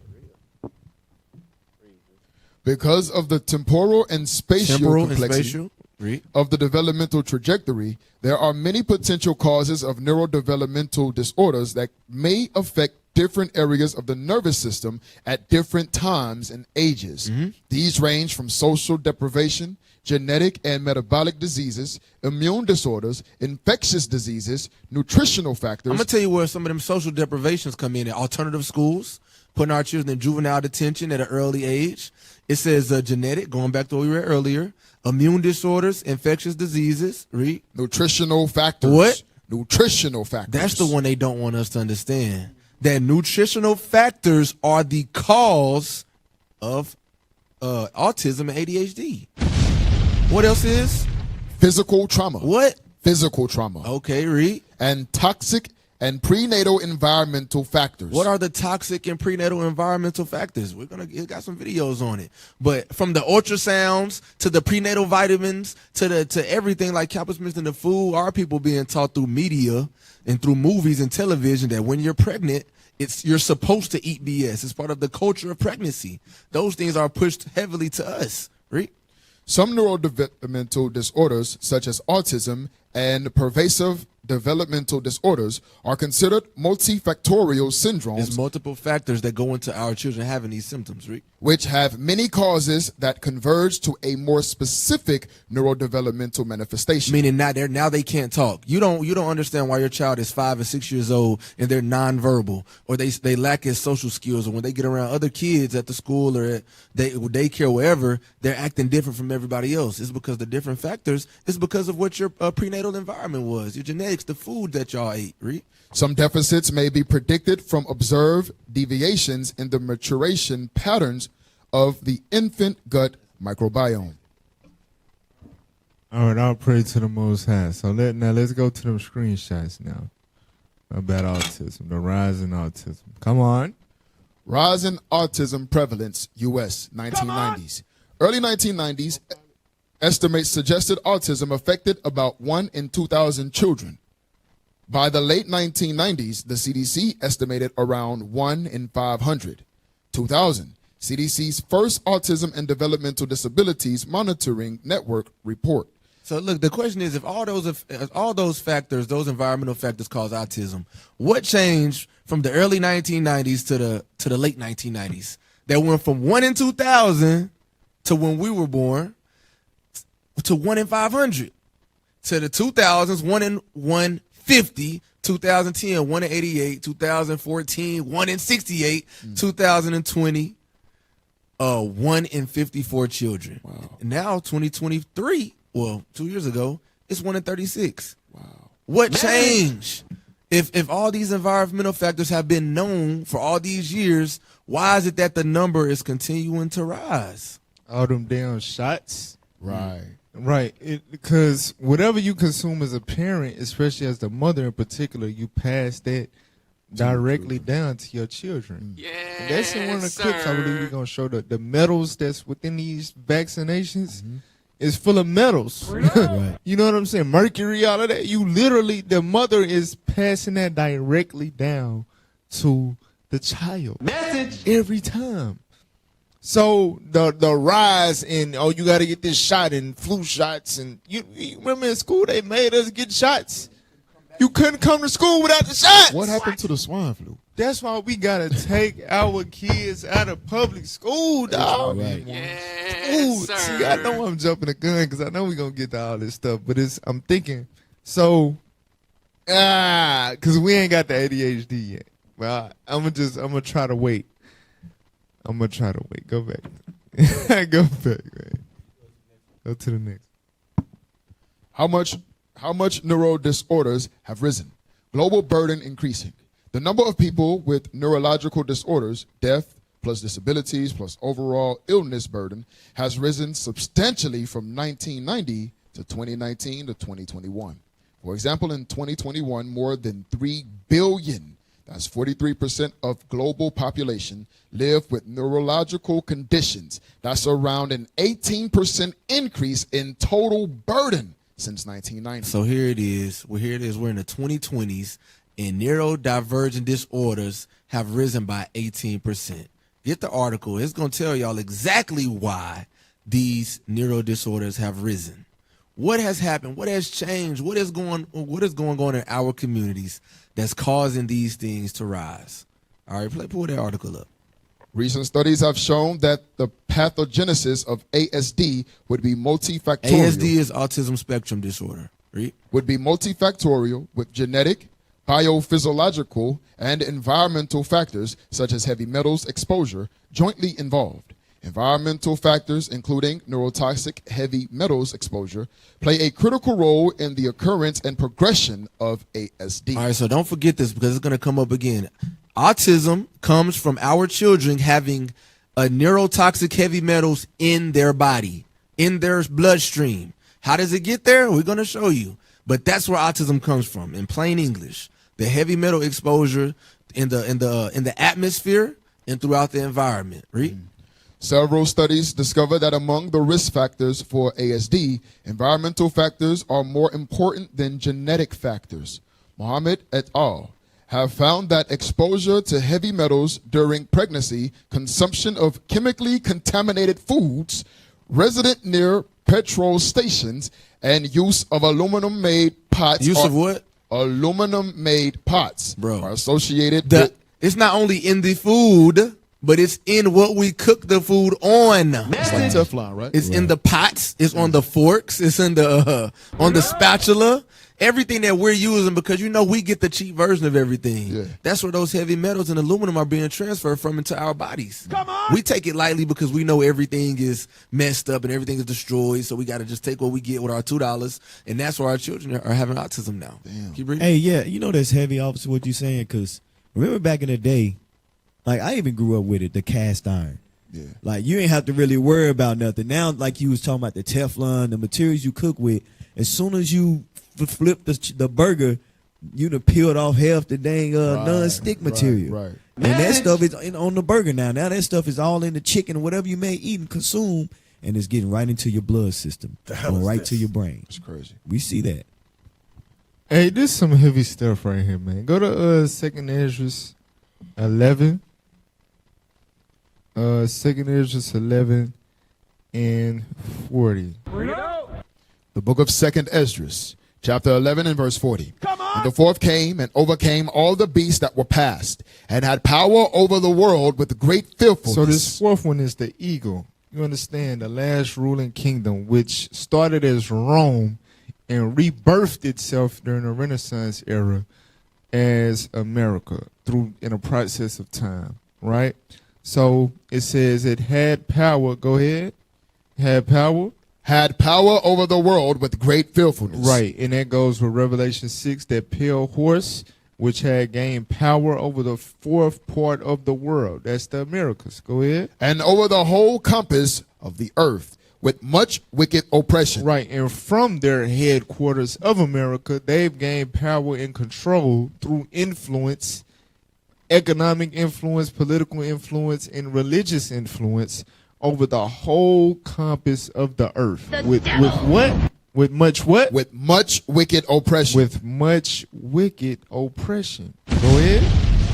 Because of the temporal and spatial Temporal and complexity spatial. Read. of the developmental trajectory, there are many potential causes of neurodevelopmental disorders that may affect different areas of the nervous system at different times and ages. These range from social deprivation, genetic and metabolic diseases, immune disorders, infectious diseases, nutritional factors. I'm gonna tell you where some of them social deprivations come in at alternative schools, putting our children in juvenile detention at an early age. It says genetic, going back to what we read earlier, immune disorders, infectious diseases. Read. Nutritional factors. What? Nutritional factors. That's the one they don't want us to understand. That nutritional factors are the cause of autism and ADHD. What else is? Physical trauma. What? Physical trauma. Okay, read. And toxic and prenatal environmental factors. What are the toxic and prenatal environmental factors? We got some videos on it. But from the ultrasounds to the prenatal vitamins to everything, like Campus mentioned, the food, our people being taught through media and through movies and television that when you're pregnant, you're supposed to eat BS. It's part of the culture of pregnancy. Those things are pushed heavily to us. Read. Some neurodevelopmental disorders, such as autism and pervasive developmental disorders, are considered multifactorial syndromes. There's multiple factors that go into our children having these symptoms, Rick. Which have many causes that converge to a more specific neurodevelopmental manifestation. Meaning now they can't talk. You don't understand why your child is 5 or 6 years old and they're nonverbal, or they lack in social skills, or when they get around other kids at the school or at daycare or wherever, they're acting different from everybody else. It's because the different factors. It's because of what your prenatal environment was, your genetics, the food that y'all ate. Read. Some deficits may be predicted from observed deviations in the maturation patterns of the infant gut microbiome. All right, I'll pray to the Most High. So let's go to them screenshots now about autism, the rise in autism. Come on. Rise in autism prevalence, U.S., 1990s. Early 1990s estimates suggested autism affected about 1 in 2,000 children. By the late 1990s, the CDC estimated around 1 in 500. 2000, CDC's first Autism and Developmental Disabilities Monitoring Network report. So look, the question is, if all those factors, those environmental factors cause autism, what changed from the early 1990s to the late 1990s? That went from 1 in 2,000 to when we were born to 1 in 500. To the 2000s, 1 in 150. 2010, 1 in 88. 2014, 1 in 68. 2020, 1 in 54 children. Wow. Now 2023, well, 2 years ago, it's 1 in 36. Wow. What changed? If all these environmental factors have been known for all these years, why is it that the number is continuing to rise? All them damn shots. Right. Right, because whatever you consume as a parent, especially as the mother in particular, you pass that directly down to your children. Yeah, and that's in one of the clips I believe we're going to show the metals that's within these vaccinations is full of metals. Right. You know what I'm saying? Mercury, all of that. You literally, the mother is passing that directly down to the child. Message. Every time. So the rise in, you got to get this shot and flu shots. And you remember in school they made us get shots. You couldn't come to school without the shots. What happened to the swine flu? That's why we got to take our kids out of public school, dog. Right. Yes, sir. See, I know I'm jumping the gun because I know we're going to get to all this stuff. But I'm thinking, so, because we ain't got the ADHD yet. Well, I'm going to try to wait. I'm going to try to wait. Go back. Go back, man. Go to the next. How much neuro disorders have risen? Global burden increasing. The number of people with neurological disorders, death plus disabilities plus overall illness burden, has risen substantially from 1990 to 2019 to 2021. For example, in 2021, more than 3 billion, that's 43% of global population, live with neurological conditions. That's around an 18% increase in total burden since 1990. So here it is. We're in the 2020s, and neurodivergent disorders have risen by 18%. Get the article. It's going to tell y'all exactly why these neuro disorders have risen. What has happened? What has changed? What is going on in our communities that's causing these things to rise? All right, pull that article up. Recent studies have shown that the pathogenesis of ASD would be multifactorial. ASD is autism spectrum disorder. Right? Would be multifactorial with genetic, biophysiological, and environmental factors such as heavy metals exposure jointly involved. Environmental factors, including neurotoxic heavy metals exposure, play a critical role in the occurrence and progression of ASD. All right, so don't forget this because it's going to come up again. Autism comes from our children having a neurotoxic heavy metals in their body, in their bloodstream. How does it get there? We're going to show you. But that's where autism comes from, in plain English. The heavy metal exposure in the atmosphere and throughout the environment. Read. Several studies discover that among the risk factors for ASD, environmental factors are more important than genetic factors. Mohammed et al. Have found that exposure to heavy metals during pregnancy, consumption of chemically contaminated foods, resident near petrol stations, and use of aluminum-made pots. Use of what? Aluminum-made pots, bro, are associated with. It's not only in the food, but it's in what we cook the food on. It's like Teflon, right? It's in the pots. It's on the forks. It's in the on the spatula. Everything that we're using, because you know we get the cheap version of everything. Yeah. That's where those heavy metals and aluminum are being transferred from into our bodies. Come on. We take it lightly because we know everything is messed up and everything is destroyed. So we got to just take what we get with our $2, and that's why our children are having autism now. Damn. Keep reading. Hey, yeah, you know that's heavy, officer, what you're saying, because remember back in the day, like I even grew up with it, the cast iron. Yeah. Like you ain't have to really worry about nothing. Now, like you was talking about the Teflon, the materials you cook with, as soon as you flip the burger, you done peeled off half the dang non-stick material. Right. And that stuff is on the burger now. Now that stuff is all in the chicken, whatever you may eat and consume, and it's getting right into your blood system, going right to your brain. It's crazy. We see that. Hey, this is some heavy stuff right here, man. Go to 2nd Ezra 11. 2nd Ezra 11 and 40. The book of 2nd Ezra, chapter 11 and verse 40. And the fourth came and overcame all the beasts that were past, and had power over the world with great fearfulness. So this fourth one is the eagle. You understand, the last ruling kingdom, which started as Rome and rebirthed itself during the Renaissance era as America in a process of time, right? So it says it had power. Go ahead. Had power. Had power over the world with great fearfulness. Right, and that goes with Revelation 6, that pale horse, which had gained power over the fourth part of the world. That's the Americas. Go ahead. And over the whole compass of the earth with much wicked oppression. Right, and from their headquarters of America, they've gained power and control through influence, economic influence, political influence, and religious influence over the whole compass of the earth. With what? With much what? With much wicked oppression. With much wicked oppression. Go ahead.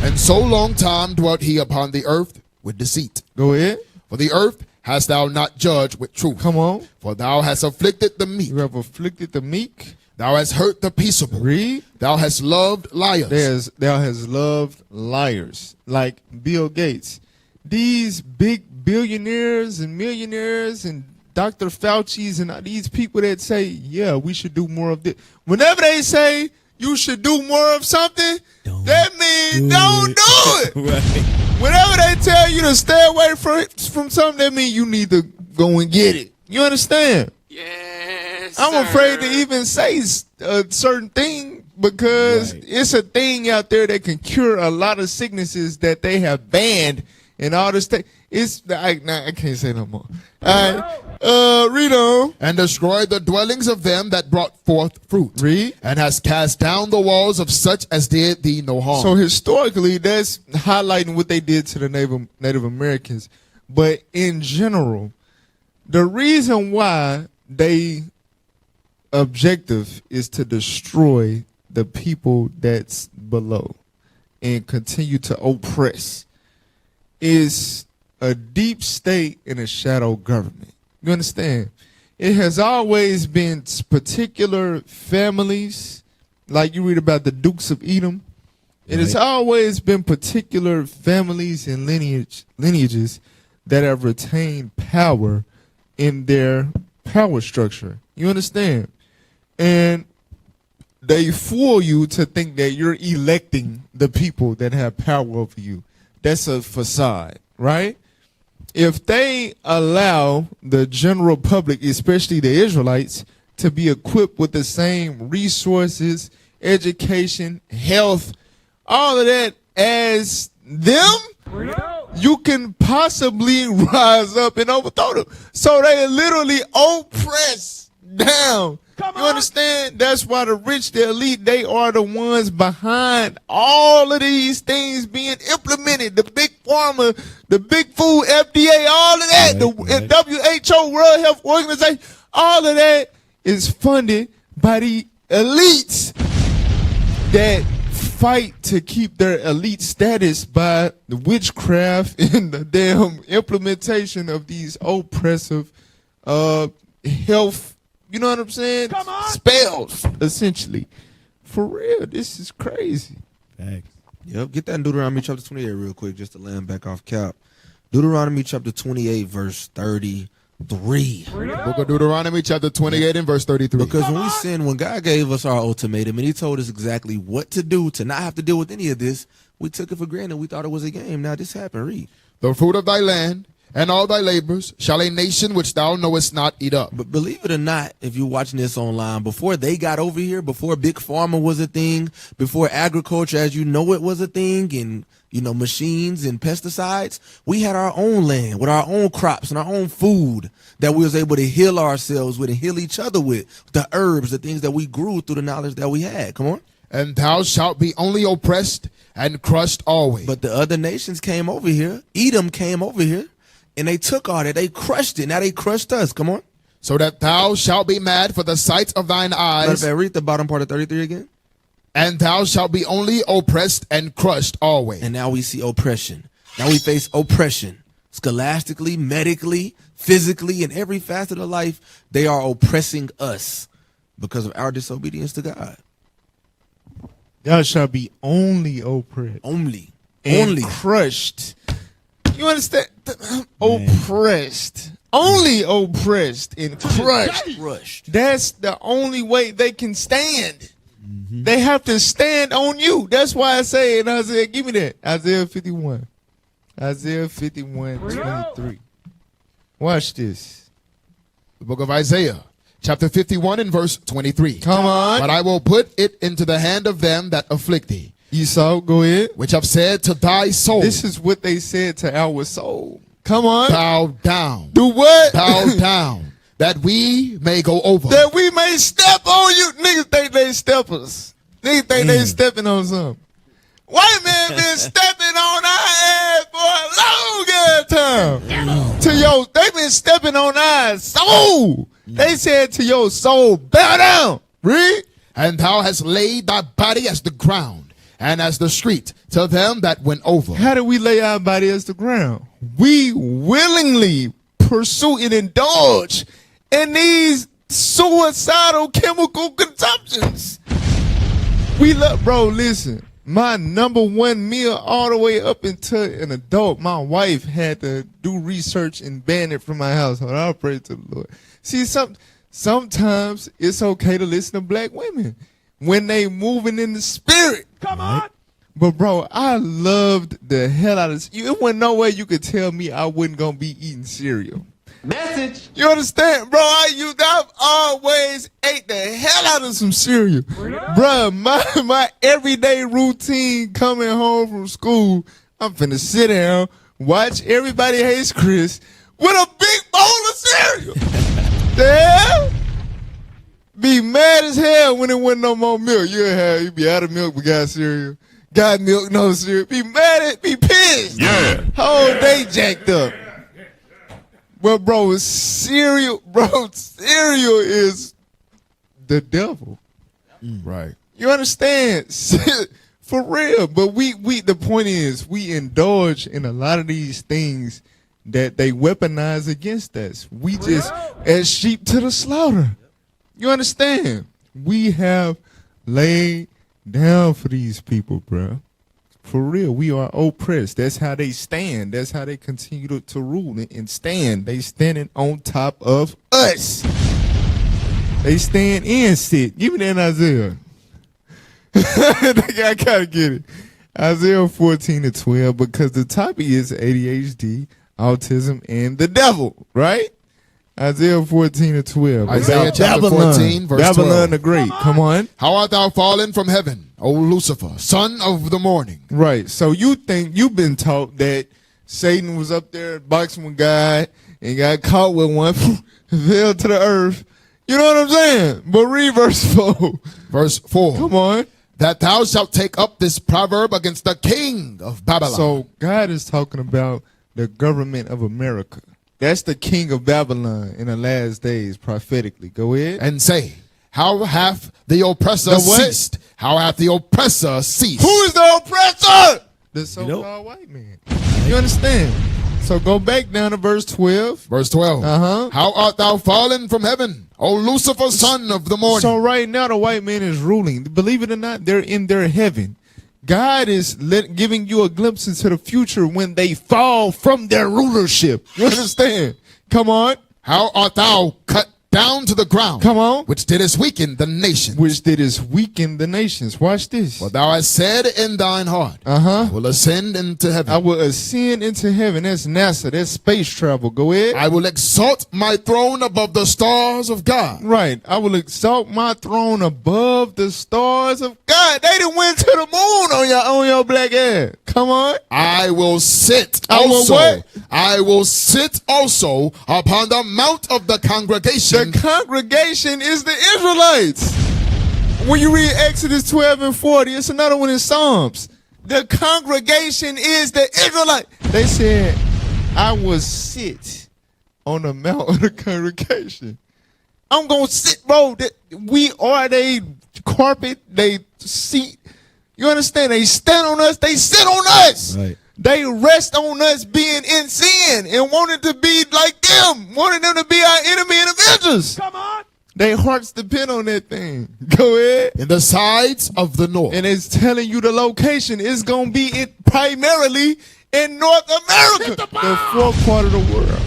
And so long time dwelt he upon the earth with deceit. Go ahead. For the earth hast thou not judged with truth. Come on. For thou hast afflicted the meek. You have afflicted the meek. Thou hast hurt the peaceable. Read. Thou hast loved liars. Thou hast loved liars. Like Bill Gates. These big billionaires and millionaires and Dr. Fauci's and these people that say, yeah, we should do more of this. Whenever they say you should do more of something, that means don't do it. Right. Whenever they tell you to stay away from something, that means you need to go and get it. You understand? Yes, I'm afraid to even say a certain thing because it's a thing out there that can cure a lot of sicknesses that they have banned and all this thing. I can't say no more. All right. Read on. And destroyed the dwellings of them that brought forth fruit. Read. And has cast down the walls of such as did thee no harm. So historically, that's highlighting what they did to the Native Americans. But in general, the reason why they objective is to destroy the people that's below and continue to oppress is a deep state and a shadow government. You understand? It has always been particular families, like you read about the Dukes of Edom. It has always been particular families and lineages that have retained power in their power structure. You understand? And they fool you to think that you're electing the people that have power over you. That's a facade, right? If they allow the general public, especially the Israelites, to be equipped with the same resources, education, health, all of that as them, you can possibly rise up and overthrow them. So they literally oppress down. You understand? That's why the rich, the elite, they are the ones behind all of these things being implemented. The big pharma, the big food, FDA, all of that, the WHO, World Health Organization, all of that is funded by the elites that fight to keep their elite status by the witchcraft and the damn implementation of these oppressive health, you know what I'm saying? Spells, essentially. For real, this is crazy. Thanks. Yep, get that in Deuteronomy chapter 28 real quick, just to land back off cap. Deuteronomy chapter 28, verse 33. Book of Deuteronomy chapter 28 and verse 33. Because when we sinned, when God gave us our ultimatum and he told us exactly what to do to not have to deal with any of this, we took it for granted. We thought it was a game. Now this happened. Read. The fruit of thy land and all thy labors shall a nation which thou knowest not eat up. But believe it or not, if you're watching this online, before they got over here, before big pharma was a thing, before agriculture as you know it was a thing, and machines and pesticides, we had our own land with our own crops and our own food that we was able to heal ourselves with and heal each other with, the herbs, the things that we grew through the knowledge that we had. Come on. And thou shalt be only oppressed and crushed always. But the other nations came over here. Edom came over here. And they took all that. They crushed it. Now they crushed us. Come on. So that thou shalt be mad for the sight of thine eyes. Read the bottom part of 33 again. And thou shalt be only oppressed and crushed always. And now we see oppression. Now we face oppression. Scholastically, medically, physically, in every facet of life, they are oppressing us because of our disobedience to God. Thou shalt be only oppressed. Only. And crushed. You understand? Oppressed. Only oppressed and crushed. That's the only way they can stand. Mm-hmm. They have to stand on you. That's why I say in Isaiah, give me that. Isaiah 51. Isaiah 51, 23. Watch this. The book of Isaiah, chapter 51 and verse 23. Come on. But I will put it into the hand of them that afflict thee. Esau, go ahead. Which have said to thy soul. This is what they said to our soul. Come on. Bow down. Do what? Bow down. That we may go over. That we may step on you. Niggas think they steppers. Niggas think they stepping on something. White man been stepping on our ass for a long ass time. They been stepping on our soul. They said to your soul, bow down. Read. And thou hast laid thy body as the ground. And as the street to them that went over. How do we lay our body as the ground? We willingly pursue and indulge in these suicidal chemical consumptions. We love, bro, listen. My number one meal all the way up until an adult, my wife had to do research and ban it from my household. I'll pray to the Lord. See, sometimes it's okay to listen to black women when they moving in the spirit. Come on. But bro, I loved the hell out of this. It wasn't no way you could tell me I wasn't gonna be eating cereal. Message. You understand, bro? I've always ate the hell out of some cereal. Bro, my everyday routine coming home from school, I'm finna sit down, watch Everybody Hates Chris with a big bowl of cereal. The hell? Be mad as hell when it wasn't no more milk. You be out of milk, we got cereal. Got milk, no cereal. Be pissed. Yeah. Whole day jacked up. But bro, cereal is the devil. Right. You understand? For real. But the point is, we indulge in a lot of these things that they weaponize against us. We just as sheep to the slaughter. You understand? We have laid down for these people, bro. For real, we are oppressed. That's how they stand. That's how they continue to rule and stand. They standing on top of us. They stand and sit. Give me that Isaiah. I gotta get it. Isaiah 14:12, because the topic is ADHD, autism, and the devil, right? Isaiah 14:12. Isaiah chapter Babylon. 14, verse Babylon 12. the Great. Come on. How art thou fallen from heaven, O Lucifer, son of the morning? Right. So you think you've been taught that Satan was up there boxing with God and got caught with one, fell to the earth. You know what I'm saying? But read verse 4. Verse 4. Come on. That thou shalt take up this proverb against the king of Babylon. So God is talking about the government of America. That's the king of Babylon in the last days, prophetically. Go ahead. And say, how hath the oppressor The what? ceased? How hath the oppressor ceased? Who is the oppressor? The so-called white man. You understand? So go back down to verse 12. Verse 12. Uh-huh. How art thou fallen from heaven, O Lucifer, son of the morning? So right now the white man is ruling. Believe it or not, they're in their heaven. God is giving you a glimpse into the future when they fall from their rulership. You understand? Come on. How art thou cut down to the ground? Come on. Which didst weaken the nations. Which didst weaken the nations. Watch this. For thou hast said in thine heart, I will ascend into heaven. I will ascend into heaven. That's NASA. That's space travel. Go ahead. I will exalt my throne above the stars of God. Right. I will exalt my throne above the stars of God. They done went to the moon on your black ass. Come on. I will sit I will also. what? I will sit also upon the mount of the congregation. The congregation is the Israelites. When you read Exodus 12 and 40, it's another one in Psalms. The congregation is the Israelites. They said, I will sit on the mount of the congregation. I'm going to sit, bro. We are they carpet, they seat. You understand? They stand on us, they sit on us. Right. They rest on us being in sin and wanted to be like them, wanted them to be our enemy and avengers. Come on. Their hearts depend on that thing. Go ahead. In the sides of the north. And it's telling you the location is going to be primarily in North America, the fourth part of the world.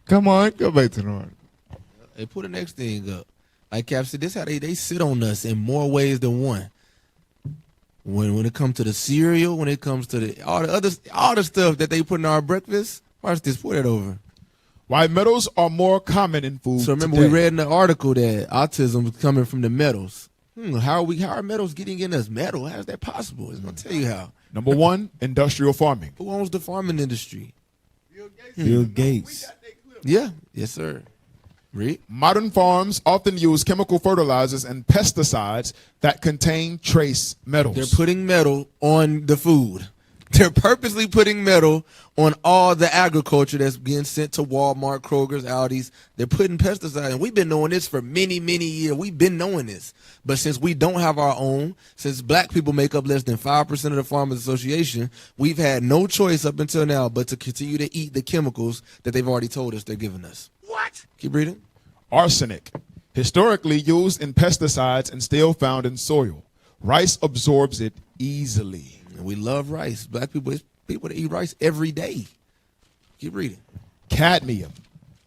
Come on, go back to the article. Hey, put the next thing up. Like Cap said, this how they sit on us in more ways than one. When it comes to the cereal, when it comes to all the stuff that they put in our breakfast, watch this, put it over. Why metals are more common in food. So remember, today. we read in the article that autism is coming from the metals. How are metals getting in us? Metal? How is that possible? It's gonna tell you how. Number 1, industrial farming. Who owns the farming industry? Bill Gates. Yeah, yes, sir. Read. Modern farms often use chemical fertilizers and pesticides that contain trace metals. They're putting metal on the food. They're purposely putting metal on all the agriculture that's getting sent to Walmart, Kroger's, Aldi's. They're putting pesticides. And we've been knowing this for many, many years. We've been knowing this. But since we don't have our own, since black people make up less than 5% of the Farmers Association, we've had no choice up until now but to continue to eat the chemicals that they've already told us they're giving us. What? Keep reading. Arsenic, historically used in pesticides and still found in soil. Rice absorbs it easily. And we love rice. Black people, it's people that eat rice every day. Keep reading. Cadmium,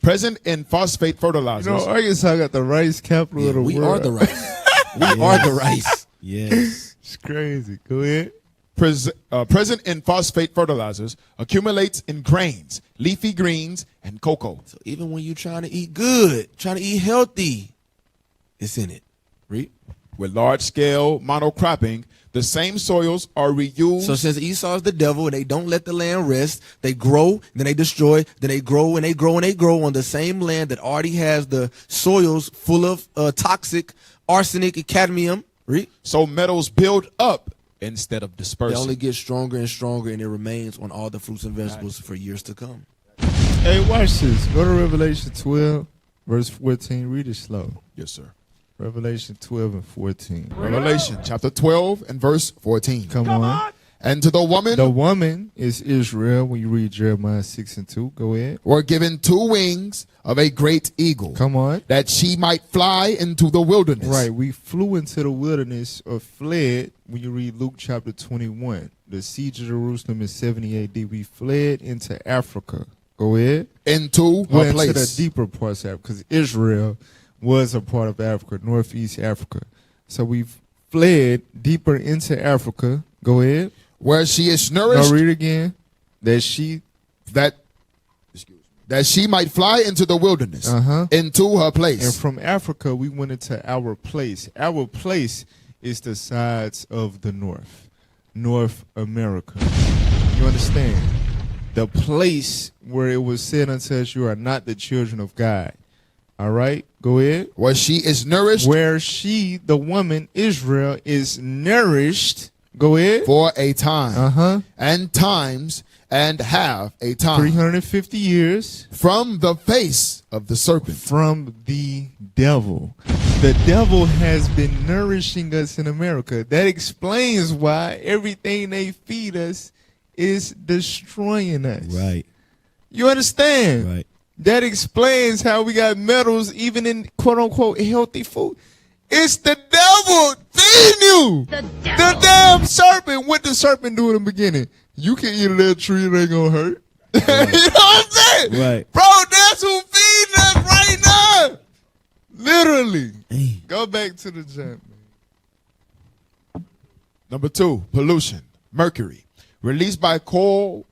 present in phosphate fertilizers. You know, Arkansas got the rice capital of the we world. are the rice. We are the rice. Yes. It's crazy. Go ahead. Present in phosphate fertilizers, accumulates in grains, leafy greens, and cocoa. So even when you're trying to eat good, trying to eat healthy, it's in it. Read. With large-scale monocropping, the same soils are reused. So since Esau is the devil and they don't let the land rest, they grow, then they destroy, then they grow and they grow and they grow on the same land that already has the soils full of toxic arsenic and cadmium. Read. So metals build up instead of They dispersing. only get stronger and stronger, and it remains on all the fruits and vegetables for years to come. Hey, watch this. Go to Revelation 12, verse 14. Read it slow. Yes, sir. Revelation 12 and 14. Revelation chapter 12 and verse 14. Come on. And to the woman The woman is Israel when you read Jeremiah 6 and 2. Go ahead. were given 2 wings of a great eagle, Come on. that she might fly into the wilderness. Right. We flew into the wilderness or fled when you read Luke chapter 21. The siege of Jerusalem in 70 AD. We fled into Africa. Go ahead. Into Well, her into the place. deeper parts of Africa, because Israel was a part of Africa, northeast Africa. So we fled deeper into Africa. Go ahead. where she is No, nourished read again. That she that she might fly into the wilderness, into her place. And from Africa, we went into our place. Our place is the sides of the North America. You understand? The place where it was said unto us, you are not the children of God. All right, go ahead. Where she is nourished. Where she, the woman, Israel, is nourished. Go ahead. For a time. And times and have a time. 350 years. From the face of the serpent. From the devil. The devil has been nourishing us in America. That explains why everything they feed us is destroying us. Right. You understand? Right. That explains how we got metals even in quote unquote healthy food. It's the devil feeding you. The damn serpent. What the serpent do in the beginning? You can eat a little tree, it ain't gonna hurt. Right. You know what I'm saying? Right. Bro, that's who feeding us right now. Literally. Hey. Go back to the jump, man. Number 2, pollution. Mercury. Released by coal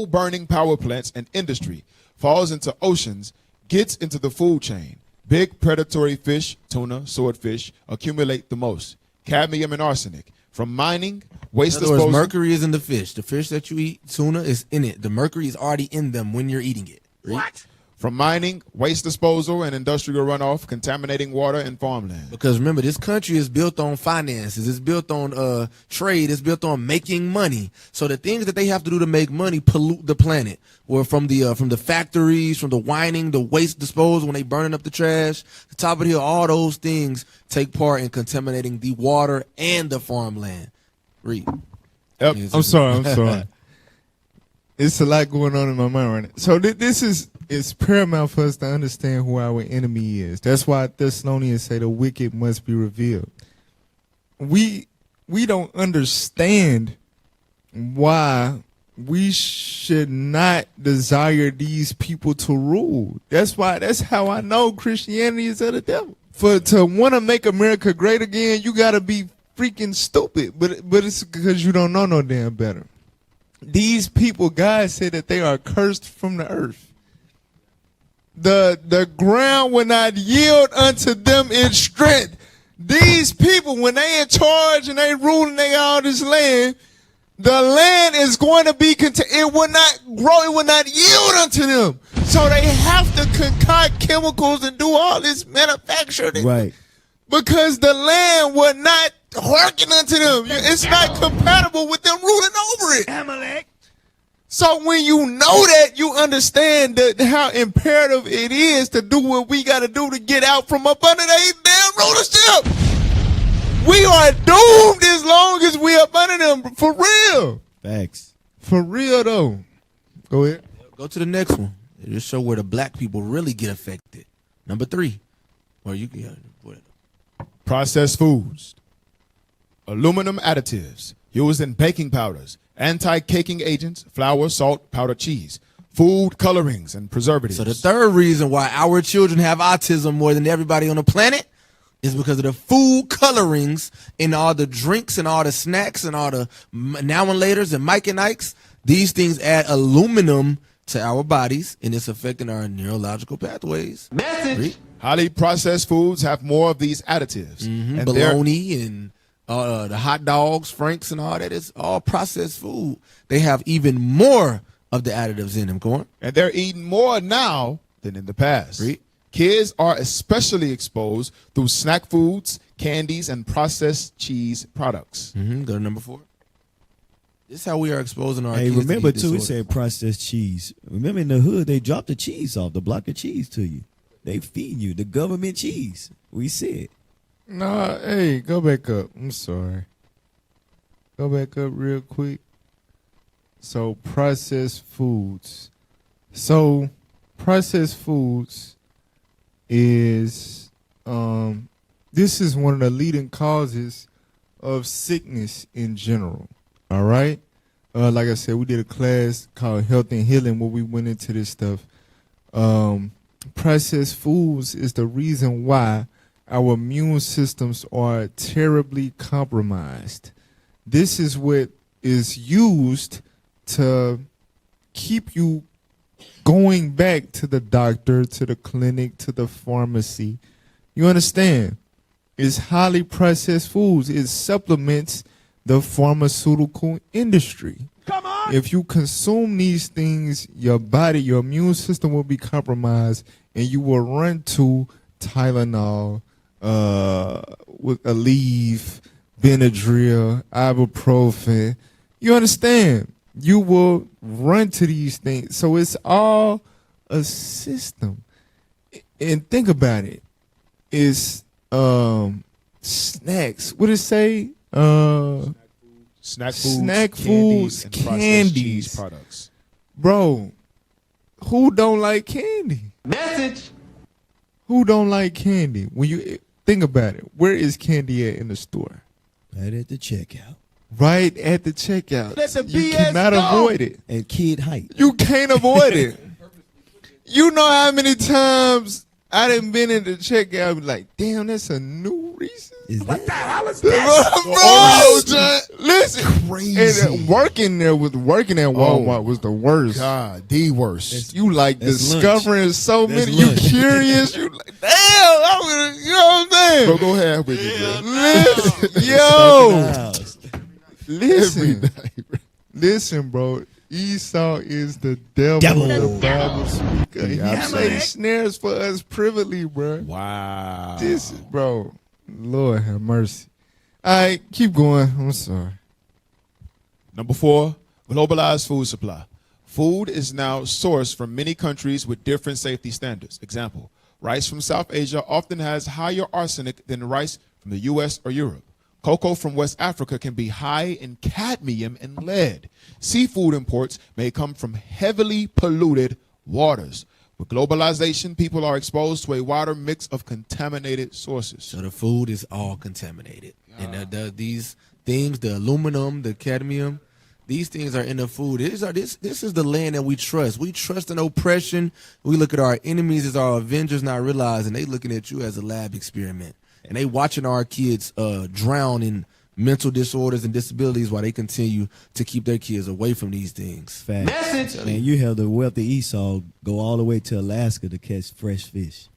burning power plants and industry, falls into oceans, gets into the food chain. Big predatory fish, tuna, swordfish, accumulate the most. Cadmium and arsenic. From mining, waste In other words, disposal. mercury is in the fish. The fish that you eat, tuna, is in it. The mercury is already in them when you're eating it. What? From mining, waste disposal, and industrial runoff, contaminating water and farmland. Because remember, this country is built on finances. It's built on trade. It's built on making money. So the things that they have to do to make money pollute the planet. Or from the factories, from the whining, the waste disposal, when they burning up the trash, the top of the hill, all those things take part in contaminating the water and the farmland. Read. Yep. I'm sorry. It's a lot going on in my mind right now. So this is it's paramount for us to understand who our enemy is. That's why Thessalonians say the wicked must be revealed. We don't understand why we should not desire these people to rule. That's how I know Christianity is of the devil. To want to make America great again, you gotta be freaking stupid. But it's because you don't know no damn better. These people, God said that they are cursed from the earth. The ground will not yield unto them in strength. These people, when they in charge and they ruling they all this land, the land is going to be it will not grow, it will not yield unto them. So they have to concoct chemicals and do all this manufacturing. Right. Because the land will not hearken unto them. It's not compatible with them ruling over it. Amalek. So when you know that, you understand how imperative it is to do what we got to do to get out from up under their damn rulership. We are doomed as long as we up under them. For real. Facts. For real, though. Go ahead. Go to the next one. It just show where the black people really get affected. Number 3. Or you can Processed foods. Aluminum additives used in baking powders, anti-caking agents, flour, salt, powdered cheese, food colorings, and preservatives. So the third reason why our children have autism more than everybody on the planet is because of the food colorings in all the drinks and all the snacks and all the now and laters and Mike and Ike's. These things add aluminum to our bodies, and it's affecting our neurological pathways. Message. Highly processed foods have more of these additives. And bologna and the hot dogs, Franks, and all that is all processed food. They have even more of the additives in them, Corn. And they're eating more now than in the past. Read. Kids are especially exposed through snack foods, candies, and processed cheese products. Go to number 4. This is how we are exposing our kids. Remember, to too, it disorders. said processed cheese. Remember, in the hood, they dropped the cheese off, the block of cheese to you. They feed you the government cheese. We said. Nah, hey, go back up. I'm sorry. Go back up real quick. So, processed foods. So, processed foods is, this is one of the leading causes of sickness in general. All right? Like I said, we did a class called Health and Healing where we went into this stuff. Processed foods is the reason why our immune systems are terribly compromised. This is what is used to keep you going back to the doctor, to the clinic, to the pharmacy. You understand? It's highly processed foods. It supplements the pharmaceutical industry. Come on. If you consume these things, your body, your immune system will be compromised, and you will run to Tylenol, with Aleve, Benadryl, ibuprofen. You understand? You will run to these things. So it's all a system. And think about it. It's snacks. What did it say? Snack foods, and processed candies. cheese products. Bro, who don't like candy? Message. Who don't like candy? When you think about it, where is candy at in the store? Right at the checkout. Right at the checkout. Let the You BS cannot go. avoid it. At Kid Height. You can't avoid it. You know how many times I done been in the checkout and be like, damn, that's a new Reese's? Is What the that? hell is Bro, this? listen, Crazy. And working at Walmart was the worst. God, the worst. You like That's discovering so That's many. lunch. You curious. You like, damn, you know what I'm saying? Bro, go ahead with it, bro. Listen, Every night, bro. listen, bro. Esau is the devil. Devil. The Bible speaker. He absolutely. lays snares for us privily, bro. Wow. This, bro. Lord have mercy. All right, keep going. I'm sorry. Number 4, globalized food supply. Food is now sourced from many countries with different safety standards. Example, rice from South Asia often has higher arsenic than rice from the U.S. or Europe. Cocoa from West Africa can be high in cadmium and lead. Seafood imports may come from heavily polluted waters. With globalization, people are exposed to a wider mix of contaminated sources. So the food is all contaminated. And these things, the aluminum, the cadmium, these things are in the food. This is the land that we trust. We trust in oppression. We look at our enemies as our avengers, not realizing they looking at you as a lab experiment. And they watching our kids drown in mental disorders and disabilities while they continue to keep their kids away from these things. Fact. Message. Man, you have the wealthy Esau go all the way to Alaska to catch fresh fish.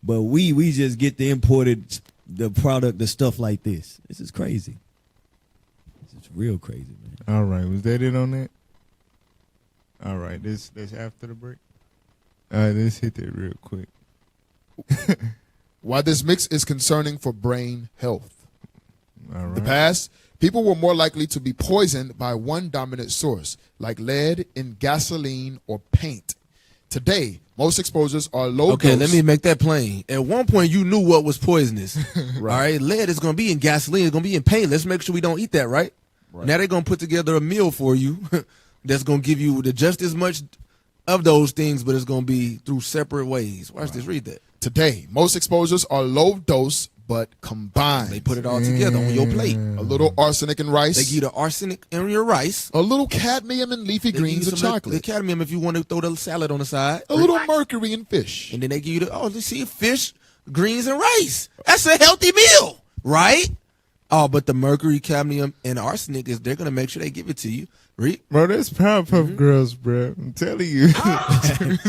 But we just get the imported the product, the stuff like this. This is crazy. This is real crazy, man. All right, was that it on that? All right, this after the break. All right, let's hit that real quick. Why this mix is concerning for brain health. All In the right. past, people were more likely to be poisoned by one dominant source, like lead in gasoline or paint. Today, most exposures are low Okay, dose. let me make that plain. At one point, you knew what was poisonous. All right, lead is going to be in gasoline. It's going to be in paint. Let's make sure we don't eat that, right? Now they're going to put together a meal for you that's going to give you just as much of those things, but it's going to be through separate ways. Watch this. Read that. Today, most exposures are low dose but combined. They put it all together on your plate. A little arsenic in rice. They give you the arsenic in your rice. A little cadmium in leafy They give you greens and some of the chocolate. cadmium if you want to throw the salad on the side. A little mercury in fish. And then they give you let's see, fish, greens, and rice. That's a healthy meal, right? Oh, but the mercury, cadmium, and arsenic they're gonna make sure they give it to you. Read. Bro, that's Powerpuff Girls, bro. I'm telling you.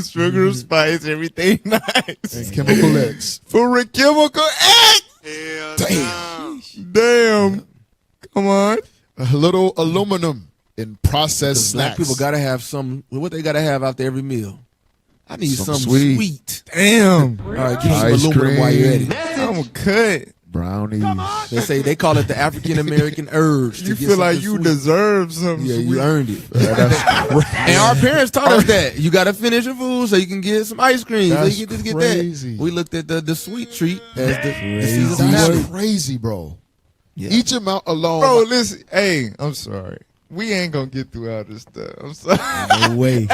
Sugar, spice, everything nice. And chemical X. For a chemical X! Damn. Damn. Come on. A little aluminum in processed Black snacks. people gotta have some. What they gotta have after every meal? I need Something something sweet. sweet. Damn. All right, give me some Ice aluminum while you're at cream. it. I'm cut. Brownies. They say they call it the African American urge. You feel like you deserve something Yeah, sweet. you earned it. And our parents taught us that you got to finish your food so you can get some ice cream. So That's you can get crazy. that. We looked at the sweet treat as the season That's started. crazy, bro. Yeah. Each amount alone. Bro, listen. Hey, I'm sorry. We ain't gonna get through all this stuff. I'm sorry. No way.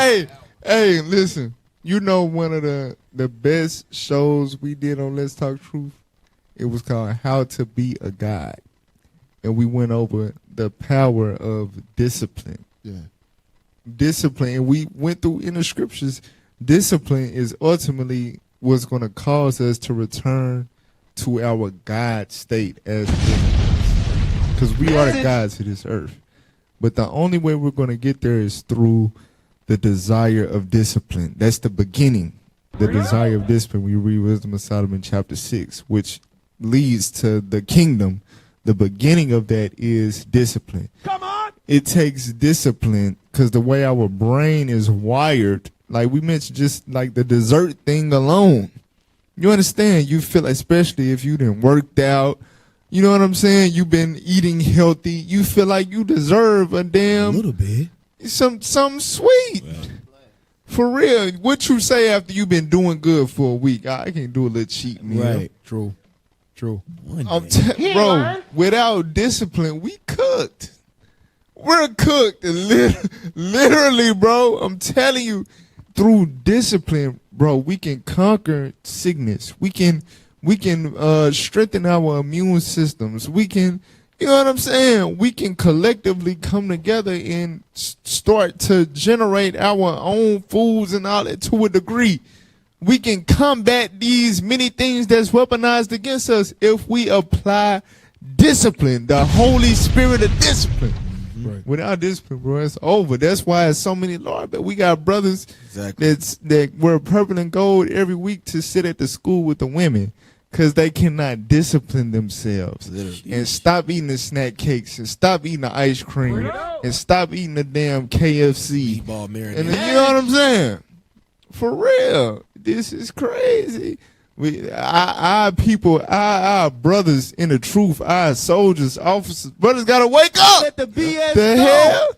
Hey, listen. You know one of the best shows we did on Let's Talk Truth? It was called How to Be a God. And we went over the power of discipline. Yeah. Discipline. And we went through in the scriptures. Discipline is ultimately what's going to cause us to return to our God state as because we are the gods of this earth. But the only way we're going to get there is through the desire of discipline. That's the beginning. The desire of discipline. We read Wisdom of Solomon chapter 6, which leads to the kingdom. The beginning of that is discipline. Come on. It takes discipline because the way our brain is wired, like we mentioned, just like the dessert thing alone. You understand? You feel, especially if you done worked out, you know what I'm saying? You've been eating healthy. You feel like you deserve a little bit. Something sweet. Right. For real. What you say after you've been doing good for a week? I can do a little cheat meal. Right. True. Bro, without discipline, we cooked. We're cooked. Literally, bro. I'm telling you, through discipline, bro, we can conquer sickness. We can strengthen our immune systems. We can, you know what I'm saying? We can collectively come together and start to generate our own foods and all that to a degree. We can combat these many things that's weaponized against us if we apply discipline, the Holy Spirit of discipline. Right. Without discipline, bro, it's over. That's why it's so many Lord. But we got brothers that wear purple and gold every week to sit at the school with the women because they cannot discipline themselves. Literally. And stop eating the snack cakes and stop eating the ice cream and stop eating the damn KFC. Meatball marinade. And then, you know what I'm saying? For real. This is crazy. Our people, our brothers in the truth, our soldiers, officers, brothers gotta wake up. Let the BS the go. hell?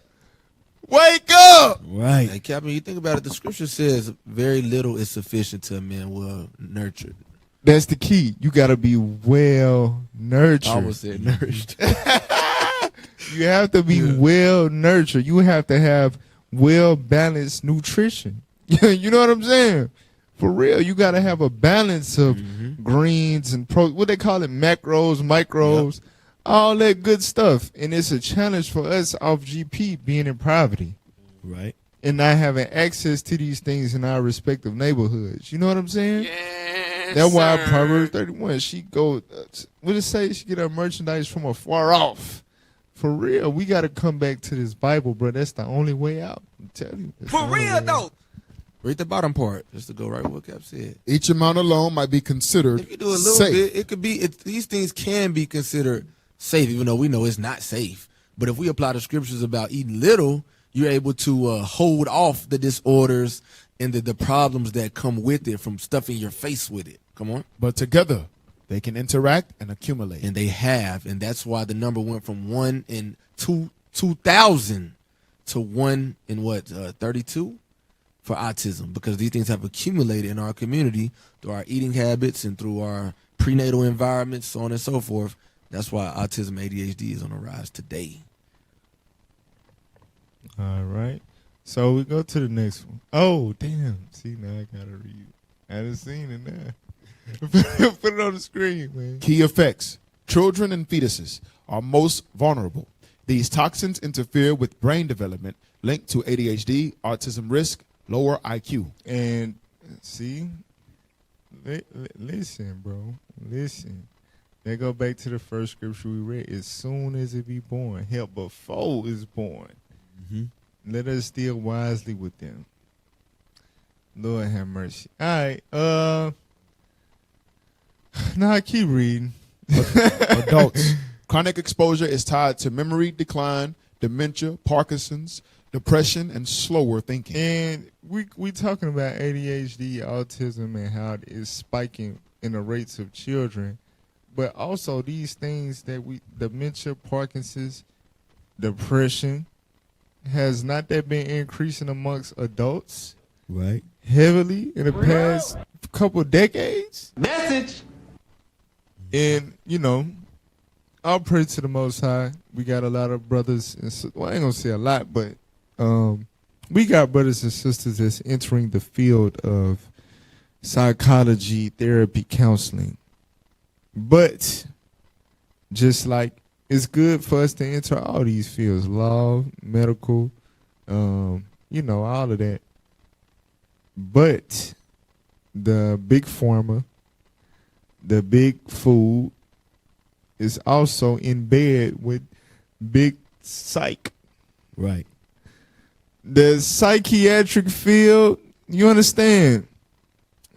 Wake up. Right. Hey, Captain, you think about it, the scripture says very little is sufficient to a man well nurtured. That's the key. You gotta be well nurtured. I almost said nourished. You have to be well nurtured. You have to have well balanced nutrition. You know what I'm saying? For real, you got to have a balance of greens and what they call it, macros, micros, all that good stuff. And it's a challenge for us off GP being in poverty. Right. And not having access to these things in our respective neighborhoods. You know what I'm saying? Yes, that's why sir. Proverbs 31, she go, what it say? She get her merchandise from afar off. For real, we got to come back to this Bible, bro. That's the only way out. I'm telling you. For real, though. Read the bottom part, just to go right with what Cap said. Each amount alone might be considered If you do a little safe. bit, it could be. These things can be considered safe, even though we know it's not safe. But if we apply the scriptures about eating little, you're able to hold off the disorders and the problems that come with it from stuffing your face with it. Come on. But together, they can interact and accumulate. And they have, and that's why the number went from 1 in 2,000 to 1 in 32 for autism, because these things have accumulated in our community through our eating habits and through our prenatal environments, so on and so forth. That's why autism, ADHD is on the rise today. All right. So we go to the next one. Oh, damn. See, now I got to read. I haven't seen it now. Put it on the screen, man. Key effects. Children and fetuses are most vulnerable. These toxins interfere with brain development linked to ADHD, autism risk, lower IQ. And see, listen, bro. Listen. They go back to the first scripture we read. As soon as it be born, help before it's born. Let us deal wisely with them. Lord have mercy. All right. Nah, keep reading. Adults. Chronic exposure is tied to memory decline, dementia, Parkinson's, depression, and slower thinking. And we talking about ADHD, autism, and how it is spiking in the rates of children. But also these things that dementia, Parkinson's, depression, has not that been increasing amongst adults? Right. Heavily in the past couple decades? Message. And, you know, I'll pray to the Most High. We got a lot of brothers and well, I ain't gonna say a lot, but we got brothers and sisters that's entering the field of psychology, therapy, counseling. But just like it's good for us to enter all these fields, law, medical, you know, all of that. But the big pharma, the big food is also in bed with big psych. Right. The psychiatric field, you understand,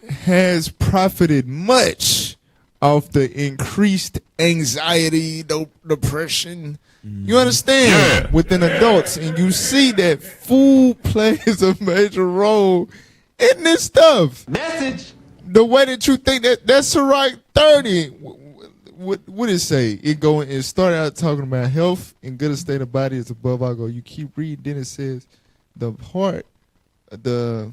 has profited much off the increased anxiety, depression. You understand? Within adults, and you see that food plays a major role in this stuff. Message. The way that you think that's the right 30. What did it say? It started out talking about health and good state of body is above all. You keep reading, then it says the heart, it's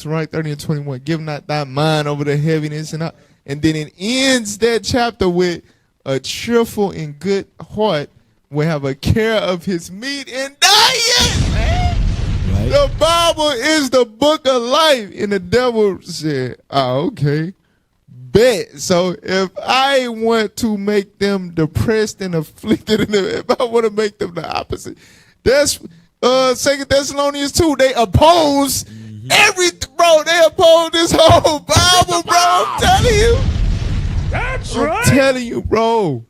right 30 and 21. Give not thy mind over the heaviness and then it ends that chapter with a cheerful and good heart will have a care of his meat and diet. Right. The Bible is the book of life, and the devil said, "Oh, okay." Bet. So if I want to make them depressed and afflicted, and if I want to make them the opposite, that's 2 Thessalonians 2. They oppose they oppose this whole Bible, bro. I'm telling you. That's I'm telling you, bro.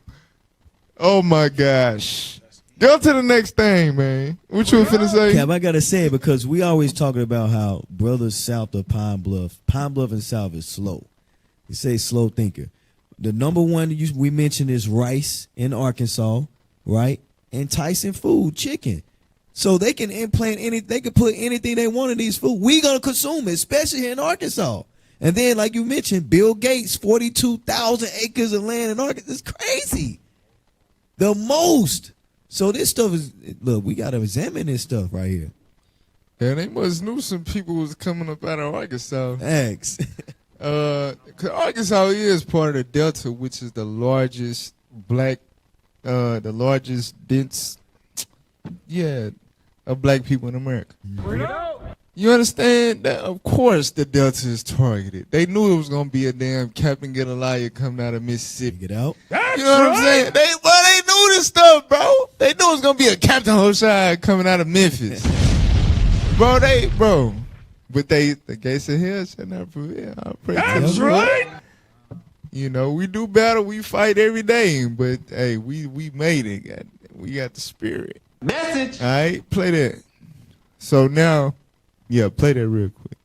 Oh my gosh. Go to the next thing, man. What you finna say? Cap, I gotta say it because we always talking about how brothers south of Pine Bluff and South is slow. You say slow thinker. The number one we mentioned is rice in Arkansas, right? And Tyson food, chicken. So they can implant they can put anything they want in these food. We gonna consume it, especially here in Arkansas. And then, like you mentioned, Bill Gates, 42,000 acres of land in Arkansas. It's crazy. The most. So this stuff is, look, we got to examine this stuff right here. Yeah, they must knew some people was coming up out of Arkansas. Thanks. 'Cause Arkansas is part of the Delta, which is the largest dense, of black people in America. You understand that? Of course, the Delta is targeted. They knew it was gonna be a damn Captain Gedaliah coming out of Mississippi. Get out. You know what I'm saying? They knew this stuff, bro. They knew it was gonna be a Captain Hoshai coming out of Memphis, bro. But the gates of hell shall not prevail. I pray. That's right. You know, we do battle, we fight every day, but hey, we made it. We got the spirit. Message. All right, play that. So now. Yeah, play that real quick.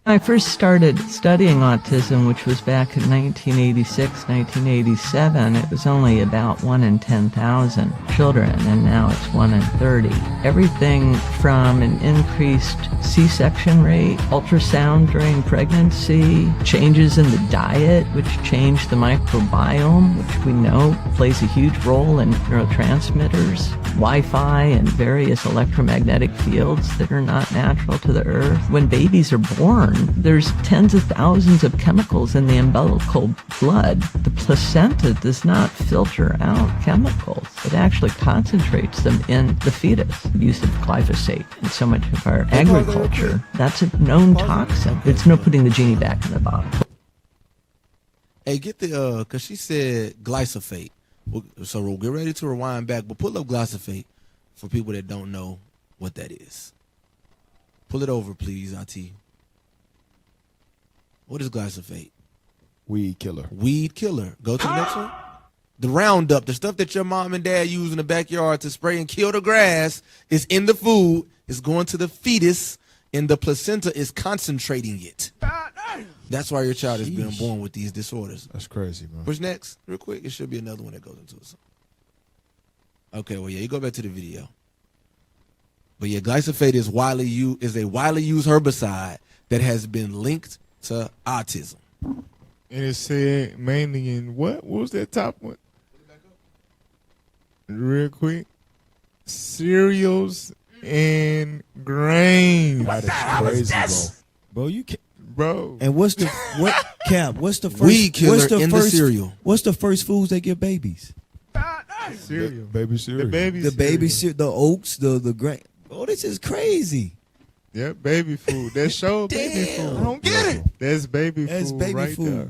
I first started studying autism, which was back in 1986, 1987. It was only about 1 in 10,000 children, and now it's 1 in 30. Everything from an increased C-section rate, ultrasound during pregnancy, changes in the diet, which change the microbiome, which we know plays a huge role in neurotransmitters, Wi-Fi and various electromagnetic fields that are not natural to the earth. When babies are born, there's tens of thousands of chemicals in the umbilical blood. The placenta does not filter out chemicals. It actually concentrates them in the fetus. The use of glyphosate in so much of our agriculture, that's a known toxin. It's no putting the genie back in the bottle. Hey, get the, because she said glyphosate. So we'll get ready to rewind back, but pull up glyphosate for people that don't know what that is. Pull it over, please, Auntie. What is glyphosate? Weed killer. Weed killer. Go to the next one. The Roundup, the stuff that your mom and dad use in the backyard to spray and kill the grass, is in the food, is going to the fetus, and the placenta is concentrating it. That's why your child is being born with these disorders. That's crazy, bro. What's next? Real quick. It should be another one that goes into it. Okay, well, yeah, you go back to the video. But yeah, glyphosate is a widely used herbicide that has been linked to autism. And it said mainly in what? What was that top one? Real quick. Cereals and grains. That is crazy, Bro, you can't. Bro. And what's the first weed killer what's the in first, the cereal? What's the first foods they give babies? Cereal. Baby cereal. The Baby cereal, the oats, the grain. Oh, this is crazy. Yeah, baby food. That show baby food. I don't get it. That's baby That's food baby right food. there.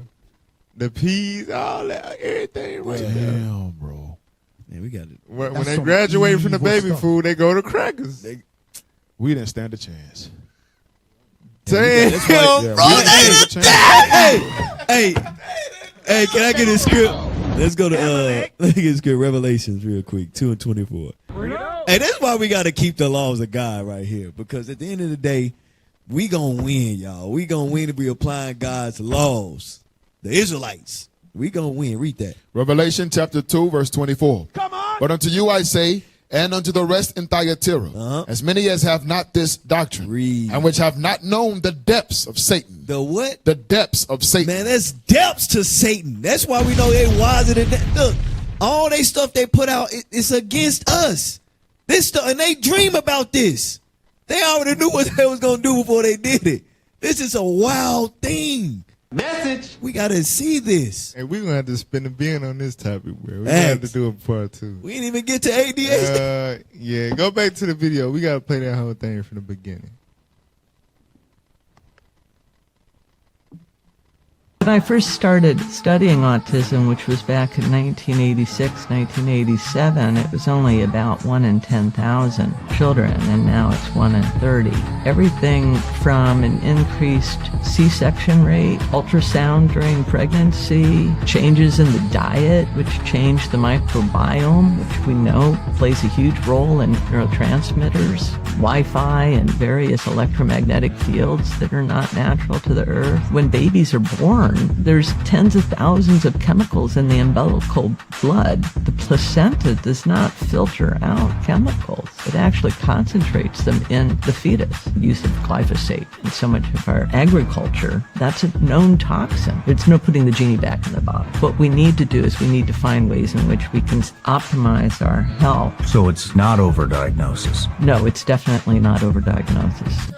The peas, all that, everything right there. Damn, bro. Man, we got it. When That's they some graduate from the evil baby stuff. food, they go to crackers. We didn't stand a chance. Damn, That's why, bro. Hey, can I get a script? Let's go to let's get a script. Revelations real quick, 2:24. Hey, that's why we got to keep the laws of God right here, because at the end of the day, we gonna win, y'all. We gonna win if we applying God's laws. The Israelites, we gonna win. Read that. Revelation chapter 2, verse 24. Come on. But unto you I say, and unto the rest in Thyatira, as many as have not this doctrine, and which have not known the depths of Satan. The what? The depths of Satan. Man, that's depths to Satan. That's why we know they wiser than that. Look, all they stuff they put out, it's against us. This stuff, and they dream about this. They already knew what they was gonna do before they did it. This is a wild thing. Message. We gotta see this. And we're gonna have to spin a bin on this topic, bro. We're gonna have to do a part 2. We didn't even get to ADHD. Yeah, go back to the video. We gotta play that whole thing from the beginning. When I first started studying autism, which was back in 1986, 1987, it was only about 1 in 10,000 children, and now it's 1 in 30. Everything from an increased C-section rate, ultrasound during pregnancy, changes in the diet, which changed the microbiome, which we know plays a huge role in neurotransmitters, Wi-Fi, and various electromagnetic fields that are not natural to the earth. When babies are born, there's tens of thousands of chemicals in the umbilical blood. The placenta does not filter out chemicals. It actually concentrates them in the fetus. The use of glyphosate in so much of our agriculture, that's a known toxin. It's no putting the genie back in the bottle. What we need to do is we need to find ways in which we can optimize our health. So it's not overdiagnosis? No, it's definitely not overdiagnosis.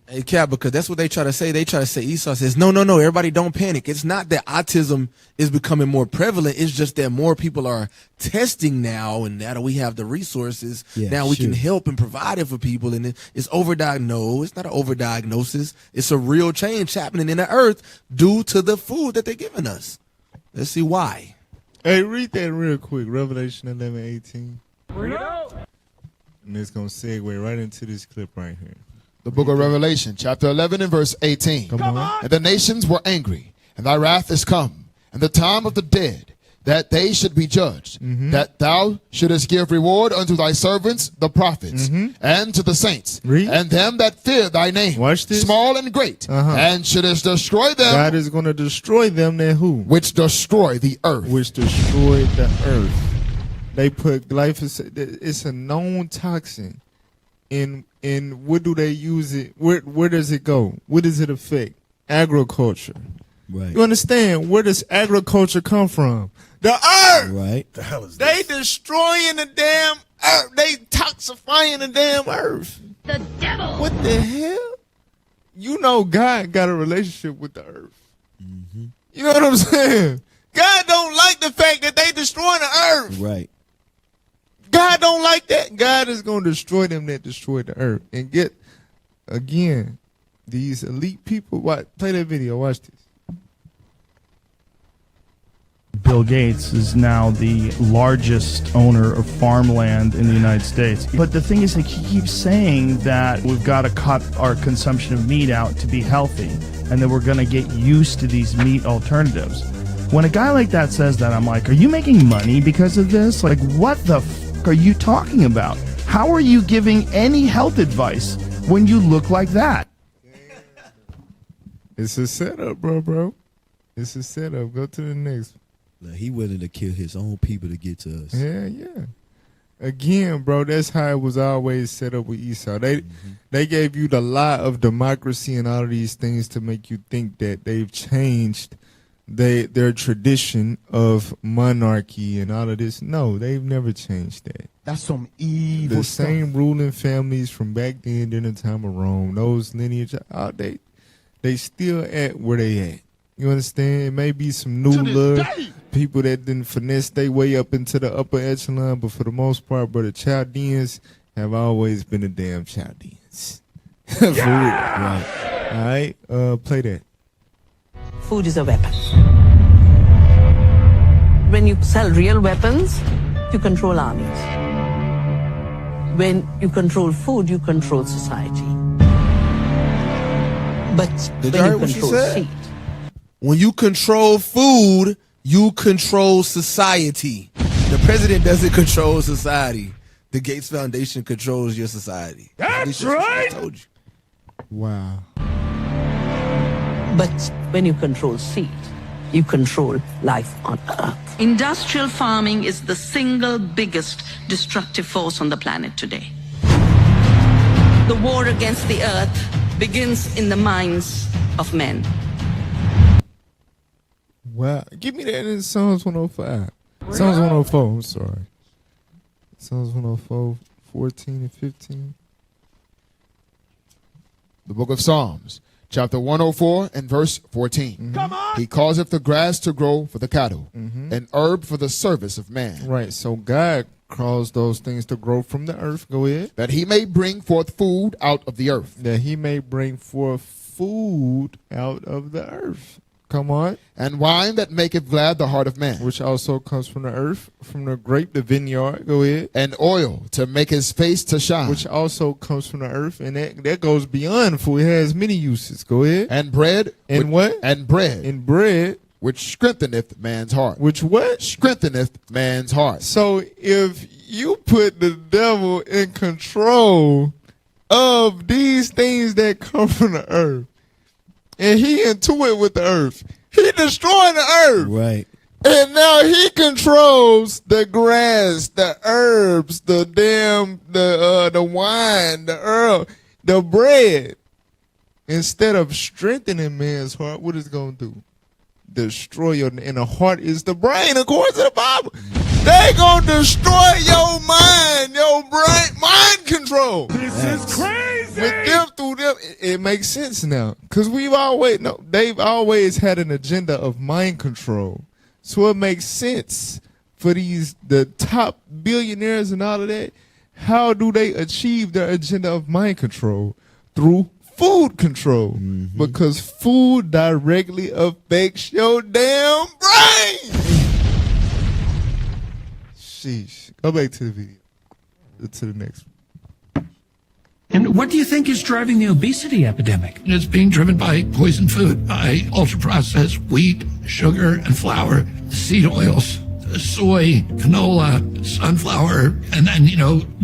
Hey, Cap, because that's what they try to say. They try to say, Esau says, no, everybody don't panic. It's not that autism is becoming more prevalent. It's just that more people are testing now, and now that we have the resources, now we can help and provide it for people. And it's overdiagnosed. It's not an overdiagnosis. It's a real change happening in the earth due to the food that they're giving us. Let's see why. Hey, read that real quick. Revelation 11:18. And it's going to segue right into this clip right here. The book of Revelation, chapter 11 and verse 18. Come on. And the nations were angry, and thy wrath is come, and the time of the dead, that they should be judged, that thou shouldest give reward unto thy servants, the prophets, and to the saints, and them that fear thy name, Watch this. small and great, and shouldest destroy them. God is going to destroy them that who? Which destroy the earth. Which destroy the earth. They put glyphosate. It's a known toxin. And what do they use it? Where does it go? What does it affect? Agriculture. Right. You understand? Where does agriculture come from? The earth. Right. The hell is They destroying the damn earth. They toxifying the damn earth. The devil. What the hell? You know God got a relationship with the earth. You know what I'm saying? God don't like the fact that they destroy the earth. Right. God don't like that. God is going to destroy them that destroy the earth. And get, again, these elite people. Play that video. Watch this. Bill Gates is now the largest owner of farmland in the United States. But the thing is, like, he keeps saying that we've got to cut our consumption of meat out to be healthy, and that we're going to get used to these meat alternatives. When a guy like that says that, I'm like, are you making money because of this? Like, what the f*** are you talking about? How are you giving any health advice when you look like that? It's a setup, bro. It's a setup. Go to the next. Now, he willing to kill his own people to get to us. Yeah. Again, bro, that's how it was always set up with Esau. They gave you the lie of democracy and all of these things to make you think that they've changed their tradition of monarchy and all of this. No, they've never changed that. That's some evil The stuff. same ruling families from back then during the time of Rome, those lineage, they still at where they at. You understand? It may be some new blood people that didn't finesse their way up into the upper echelon, but for the most part, bro, the Chaldeans have always been the damn Chaldeans. For real. Right. All right, play that. Food is a weapon. When you sell real weapons, you control armies. When you control food, you control society. But Did when you hear you what she control said? seed, When you control food, you control society. The president doesn't control society. The Gates Foundation controls your society. At least That's what I right. told you. Wow. but when you control seed, you control life on Earth. Industrial farming is the single biggest destructive force on the planet today. The war against the Earth begins in the minds of men. Wow. Give me that in Psalms 105. Psalms 104, I'm sorry. Psalms 104, 14 and 15. The book of Psalms, chapter 104 and verse 14. Come on. He causeth the grass to grow for the cattle, and herb for the service of man, Right, so God caused those things to grow from the earth. Go ahead. that he may bring forth food out of the earth, That he may bring forth food out of the earth. Come on. and wine that maketh glad the heart of man, Which also comes from the earth, from the grape, the vineyard. Go ahead. and oil to make his face to shine, Which also comes from the earth, and that goes beyond food. It has many uses. Go ahead. and bread, And what? And bread, And bread, which strengtheneth man's heart. which what? Strengtheneth man's heart. So if you put the devil in control of these things that come from the earth, and he into it with the earth, he destroying the earth. Right. And now he controls the grass, the herbs, the wine, the herb, the bread. Instead of strengthening man's heart, what is it going to do? Destroy your, and the heart is the brain, according to the Bible. They gonna destroy your mind, your brain, mind control. This is crazy. With them through them, it makes sense now. Cause they've always had an agenda of mind control. So it makes sense for the top billionaires and all of that. How do they achieve their agenda of mind control? Through food control. Because food directly affects your damn brain. Sheesh. Go back to the video. To the next one. And what do you think is driving the obesity epidemic? It's being driven by poison food, by ultra-processed wheat, sugar, and flour, seed oils, soy, canola, sunflower, and then,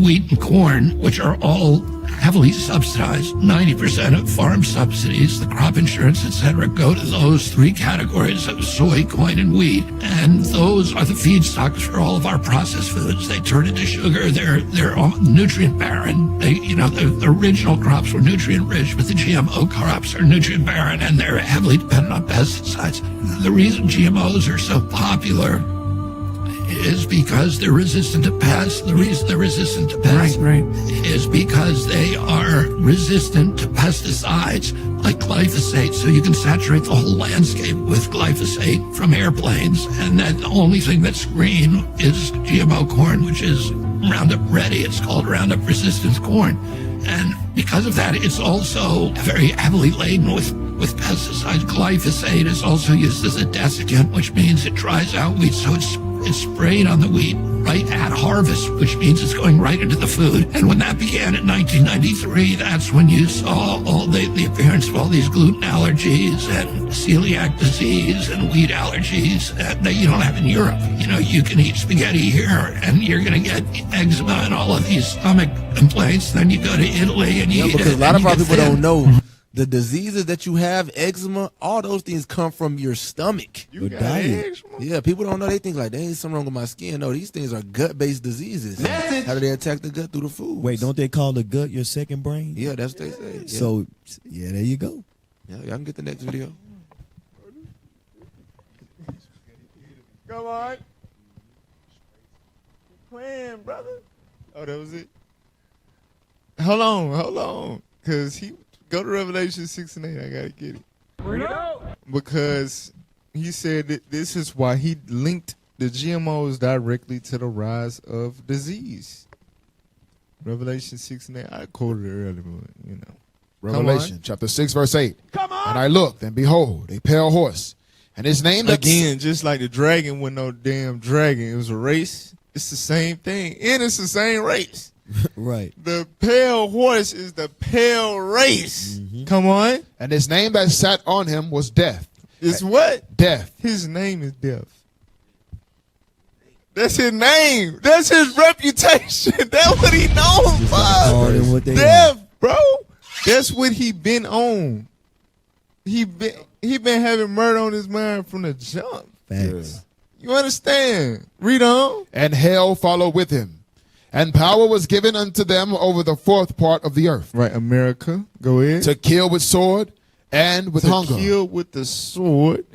wheat and corn, which are all heavily subsidized. 90% of farm subsidies, the crop insurance, etc., go to those three categories of soy, corn, and wheat. And those are the feedstocks for all of our processed foods. They turn into sugar. They're all nutrient barren. The original crops were nutrient rich, but the GMO crops are nutrient barren, and they're heavily dependent on pesticides. The reason GMOs are so popular is because they're resistant to pests. The reason they're resistant to pests is because they are resistant to pesticides like glyphosate. So you can saturate the whole landscape with glyphosate from airplanes, and that the only thing that's green is GMO corn, which is Roundup Ready. It's called Roundup resistant corn. And because of that, it's also very heavily laden with pesticides. Glyphosate is also used as a desiccant, which means it dries out wheat, so it's sprayed on the wheat right at harvest, which means it's going right into the food. And when that began in 1993, that's when you saw all the appearance of all these gluten allergies and celiac disease and wheat allergies that you don't have in Europe. You can eat spaghetti here and you're going to get eczema and all of these stomach complaints. Then you go to Italy and you eat because it a lot of our people thin. don't know the diseases that you have, eczema, all those things come from your stomach. You got diet. Yeah, people don't know. They think like, there ain't something wrong with my skin. No, these things are gut-based diseases. How do they attack the gut? Through the food. Wait, don't they call the gut your second brain? Yeah, that's what they say. Yeah. So, yeah, there you go. Yeah, y'all can get the next video. Come on. Playing, brother. Oh, that was it? Hold on. Because go to Revelation 6 and 8. I got to get it. Bring it out. Because he said that this is why he linked the GMOs directly to the rise of disease. Revelation 6 and 8. I quoted it earlier, but, Revelation chapter 6, verse 8. Come on. And I looked, and behold, a pale horse. And his name again, just like the dragon was no damn dragon. It was a race. It's the same thing. And it's the same race. Right. The pale horse is the pale race. Come on. And his name that sat on him was Death. It's what? Death. His name is Death. That's his name. That's his reputation. That's what he known for. Death, bro. That's what he been on. He been having murder on his mind from the jump. Facts. You understand? Read on. And hell followed with him. And power was given unto them over the fourth part of the earth. Right, America. Go ahead. To kill with sword and with hunger. To kill with the sword.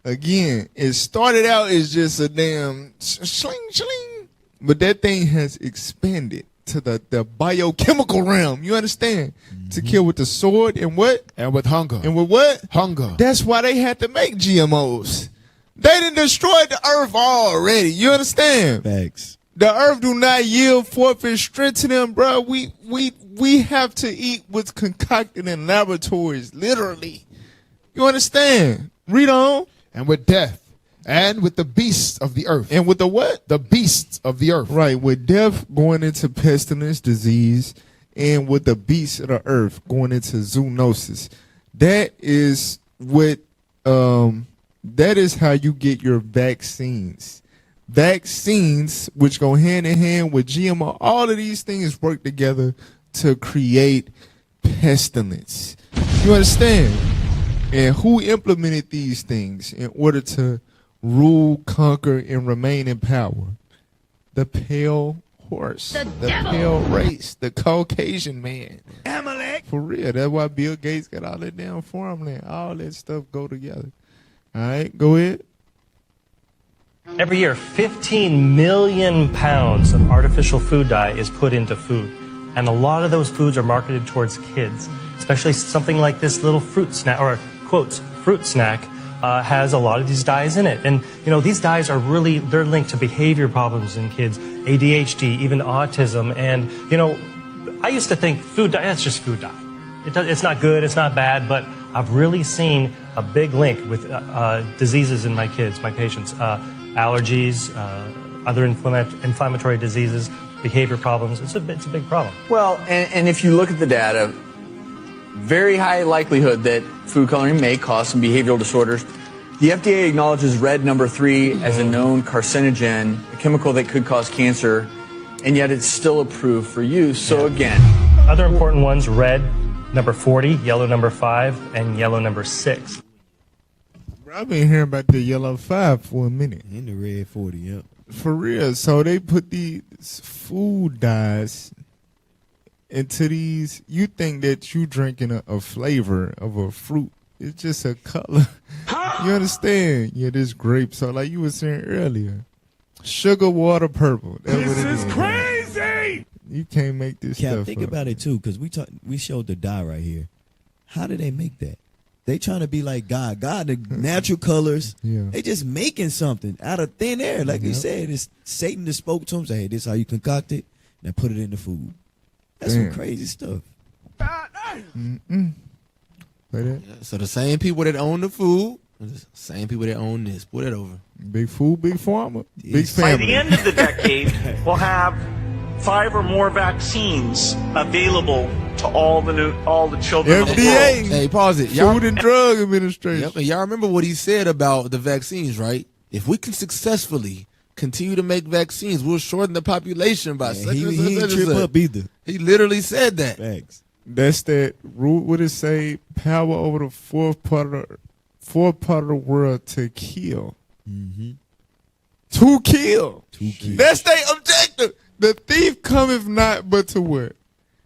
Again, it started out as just a damn sling, sling. But that thing has expanded to the biochemical realm. You understand? To kill with the sword and what? And with hunger. And with what? Hunger. That's why they had to make GMOs. They done destroyed the earth already. You understand? Facts. The earth do not yield forth its strength to them, bro. We have to eat what's concocted in laboratories, literally. You understand? Read on. And with death. And with the beasts of the earth. And with the what? The beasts of the earth. Right, with death going into pestilence, disease, and with the beasts of the earth going into zoonosis. That is what that is how you get your vaccines. Vaccines, which go hand in hand with GMO, all of these things work together to create pestilence. You understand? And who implemented these things in order to rule, conquer, and remain in power? The pale horse, the pale race, the Caucasian man. Amalek. For real, that's why Bill Gates got all that damn farmland. All that stuff go together. All right, go ahead. Every year, 15 million pounds of artificial food dye is put into food. And a lot of those foods are marketed towards kids, especially something like this little fruit snack, or quotes, fruit snack, has a lot of these dyes in it. And, you know, these dyes are really, they're linked to behavior problems in kids, ADHD, even autism. And, you know, I used to think food dye, that's just food dye. It's not good, it's not bad, but I've really seen a big link with diseases in my kids, my patients, allergies, other inflammatory diseases, behavior problems. It's a big problem. Well, and if you look at the data, very high likelihood that food coloring may cause some behavioral disorders. The FDA acknowledges red number 3 as a known carcinogen, a chemical that could cause cancer, and yet it's still approved for use. So again, other important ones: red number 40, yellow number 5, and yellow number 6. I've been hearing about the yellow 5 for a minute. In the red 40, yep. For real. So they put these food dyes into these. You think that you drinking a flavor of a fruit. It's just a color. You understand? Yeah, this grape. So like you were saying earlier, sugar water purple. That's This what it is crazy. You can't make this Cap, stuff think up. about it too, because we showed the dye right here. How did they make that? They trying to be like God. God, the natural colors. Yeah. They just making something out of thin air. Like you said, it's Satan that spoke to him. Say, hey, this is how you concoct it. Now put it in the food. That's some crazy stuff. So the same people that own the food, the same people that own this. Put it over. Big food, big farmer, big By family. the end of the decade, we'll have 5 or more vaccines available to all the children of the world. FDA. Hey, pause it. Food and Drug Administration. Yep, and y'all remember what he said about the vaccines, right? If we can successfully continue to make vaccines, we'll shorten the population by such and such He and ain't trip such. up either. He literally said that. Thanks. That's that rule. What it say? Power over the fourth part of the world to kill. Mm-hmm. To kill. To kill. That's their objective. The thief cometh not but to what?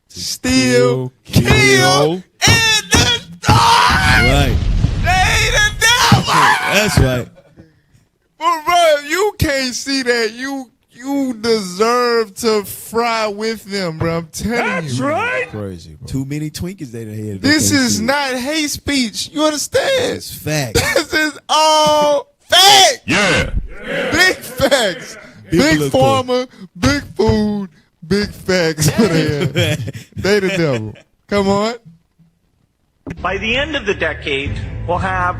Steal, kill, and destroy. Right. They the devil. That's right. But bro, if you can't see that, you deserve to fry with them, bro. I'm telling you. That's right. Crazy, bro. Too many Twinkies they done had. This is not hate speech. You understand? It's facts. This is all facts. Yeah. Big facts. Big Biblical. farmer, big food, big facts. They the devil. Come on. By the end of the decade, we'll have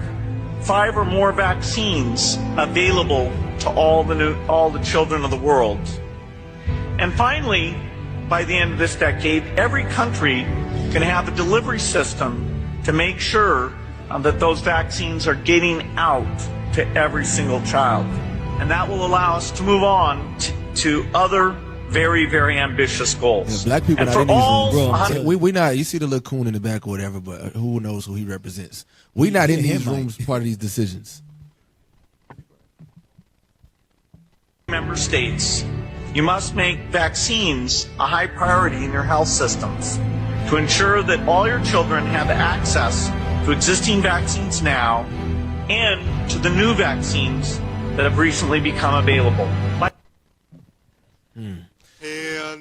5 or more vaccines available to all the children of the world. And finally, by the end of this decade, every country can have a delivery system to make sure that those vaccines are getting out to every single child. And that will allow us to move on to other very, very ambitious goals. Yeah, black people and not for in these all rooms. We not. You see the little coon in the back or whatever, but who knows who he represents? We not in these rooms part of these decisions. member states, you must make vaccines a high priority in your health systems to ensure that all your children have access to existing vaccines now and to the new vaccines that have recently become available.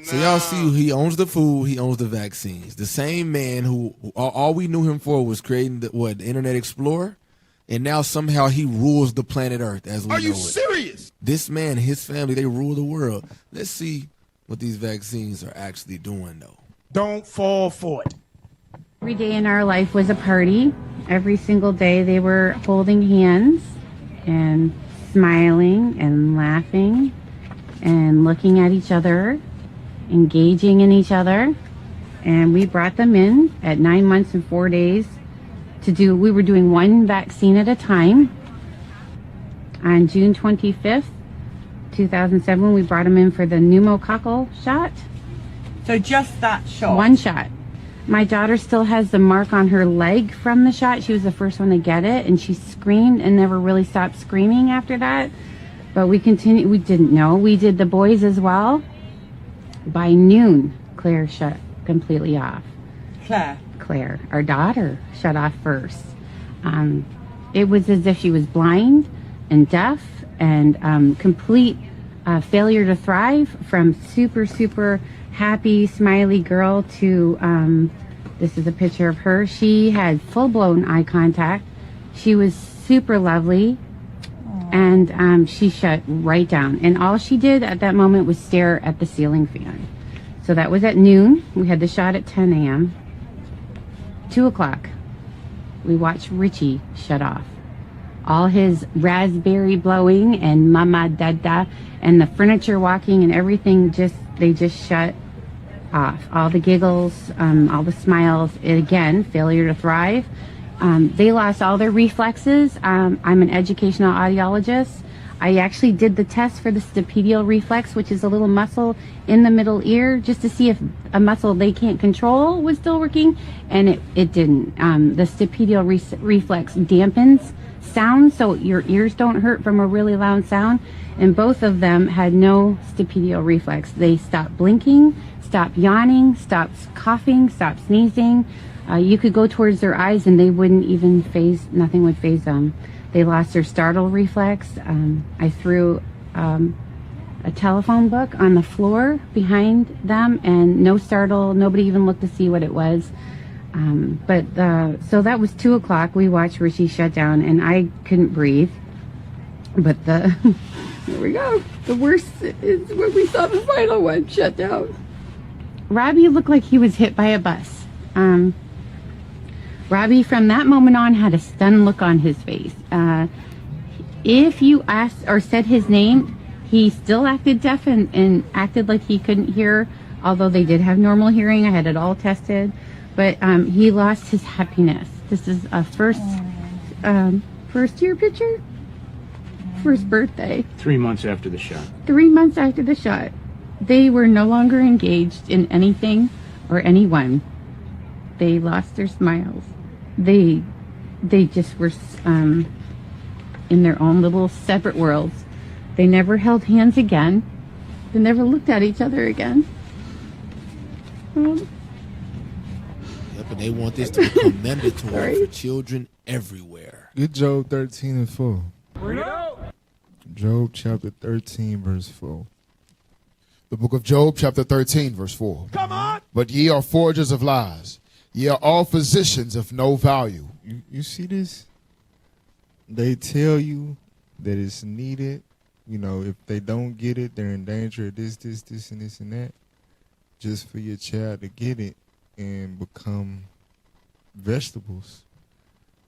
So y'all see, he owns the food, he owns the vaccines. The same man who all we knew him for was creating the Internet Explorer, and now somehow he rules the planet Earth as we know it. Are you serious? This man, his family, they rule the world. Let's see what these vaccines are actually doing, though. Don't fall for it. Every day in our life was a party. Every single day they were holding hands and smiling and laughing and looking at each other, engaging in each other. And we brought them in at 9 months and 4 days we were doing one vaccine at a time. On June 25th, 2007, we brought them in for the pneumococcal shot. So just that shot? One shot. My daughter still has the mark on her leg from the shot. She was the first one to get it, and she screamed and never really stopped screaming after that. But we continued. We didn't know. We did the boys as well. By noon, Claire shut completely off. Claire, our daughter, shut off first. It was as if she was blind and deaf and complete failure to thrive, from super, super happy, smiley girl to, this is a picture of her. She had full-blown eye contact. She was super lovely. And she shut right down. And all she did at that moment was stare at the ceiling fan. So that was at noon. We had the shot at 10 a.m. 2 o'clock, we watched Richie shut off. All his raspberry blowing and mama dada and the furniture walking and everything, they just shut off. All the giggles, all the smiles, again, failure to thrive. They lost all their reflexes. I'm an educational audiologist. I actually did the test for the stapedial reflex, which is a little muscle in the middle ear, just to see if a muscle they can't control was still working, and it didn't. The stapedial reflex dampens sound, so your ears don't hurt from a really loud sound, and both of them had no stapedial reflex. They stopped blinking, stopped yawning, stopped coughing, stopped sneezing. You could go towards their eyes and they wouldn't even nothing would faze them. They lost their startle reflex. I threw a telephone book on the floor behind them, and no startle, nobody even looked to see what it was. So that was 2 o'clock. We watched Richie shut down, and I couldn't breathe. But here we go. The worst is when we saw the final one shut down. Robbie looked like he was hit by a bus. Robbie, from that moment on, had a stunned look on his face. If you asked or said his name, he still acted deaf and acted like he couldn't hear, although they did have normal hearing. I had it all tested. But he lost his happiness. This is a first year picture? First birthday. 3 months after the shot. 3 months after the shot. They were no longer engaged in anything or anyone. They lost their smiles. They just were in their own little separate worlds. They never held hands again. They never looked at each other again. Yep, and they want this to become mandatory for children everywhere. Get Job 13 and 4. Job chapter 13, verse 4. The book of Job, chapter 13, verse 4. Come on! But ye are forgers of lies. Ye are all physicians of no value. You see this? They tell you that it's needed. You know, if they don't get it, they're in danger of this, and this, and that. Just for your child to get it and become vegetables.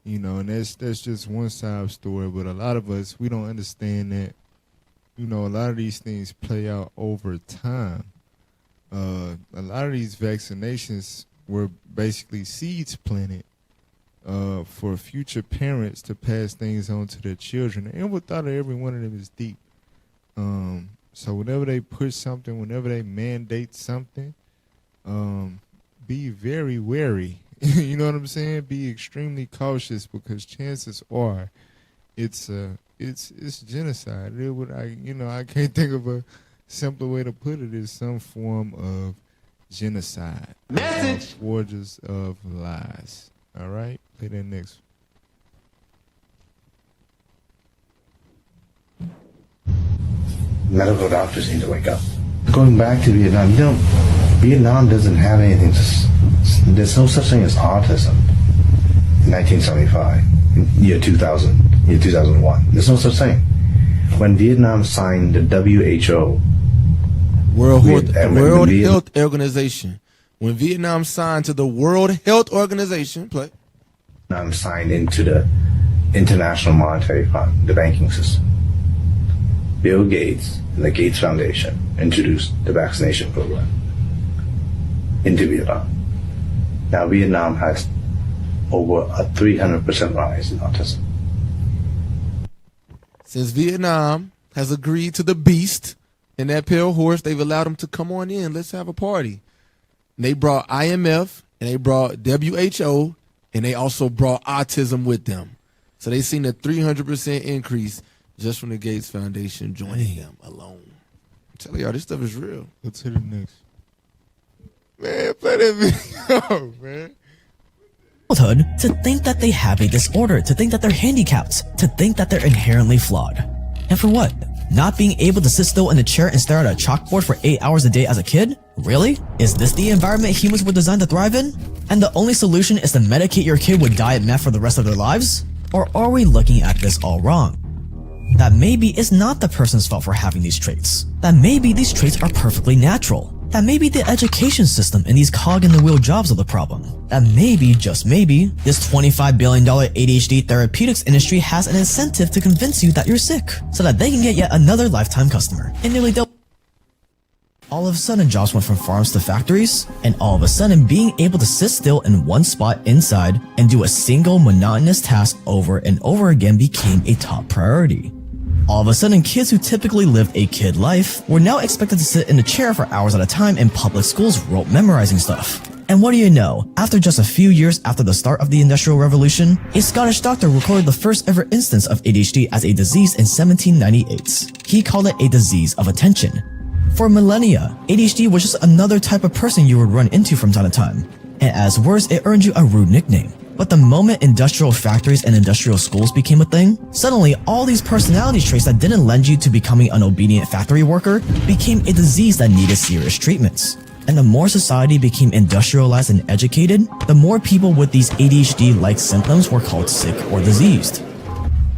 You know, and that's just one side of the story. But a lot of us, we don't understand that, you know, a lot of these things play out over time. a lot of these vaccinations were basically seeds planted for future parents to pass things on to their children. And what thought of every one of them is deep. So whenever they push something, whenever they mandate something, be very wary. You know what I'm saying? Be extremely cautious, because chances are it's genocide. I can't think of a simpler way to put it. Is some form of genocide. Message. Forges of lies. All right, play that next. Medical doctors need to wake up. Going back to Vietnam, Vietnam doesn't have anything. There's no such thing as autism. In 1975, year 2000, year 2001, there's no such thing. When Vietnam signed the WHO, World Health Organization. When Vietnam signed to the World Health Organization, Vietnam signed into the International Monetary Fund, the banking system. Bill Gates and the Gates Foundation introduced the vaccination program into Vietnam. Now Vietnam has over a 300% rise in autism. Since Vietnam has agreed to the beast and that pale horse, they've allowed them to come on in. Let's have a party. And they brought IMF and they brought WHO and they also brought autism with them. So they seen a 300% increase just from the Gates Foundation joining them alone. I'm telling y'all, this stuff is real. Let's hit it next. Man, play that video, man. Childhood to think that they have a disorder, to think that they're handicapped, to think that they're inherently flawed. And for what? Not being able to sit still in a chair and stare at a chalkboard for 8 hours a day as a kid? Really? Is this the environment humans were designed to thrive in? And the only solution is to medicate your kid with diet meth for the rest of their lives? Or are we looking at this all wrong? That maybe it's not the person's fault for having these traits. That maybe these traits are perfectly natural. That maybe the education system and these cog-in-the-wheel jobs are the problem. That maybe, just maybe, this $25 billion ADHD therapeutics industry has an incentive to convince you that you're sick, so that they can get yet another lifetime customer. And nearly all of a sudden, jobs went from farms to factories, and all of a sudden, being able to sit still in one spot inside and do a single monotonous task over and over again became a top priority. All of a sudden, kids who typically lived a kid life were now expected to sit in a chair for hours at a time in public schools rote memorizing stuff. And what do you know, after just a few years after the start of the Industrial Revolution, a Scottish doctor recorded the first ever instance of ADHD as a disease in 1798. He called it a disease of attention. For millennia, ADHD was just another type of person you would run into from time to time. And as worse, it earned you a rude nickname. But the moment industrial factories and industrial schools became a thing, suddenly all these personality traits that didn't lend you to becoming an obedient factory worker became a disease that needed serious treatments. And the more society became industrialized and educated, the more people with these ADHD-like symptoms were called sick or diseased.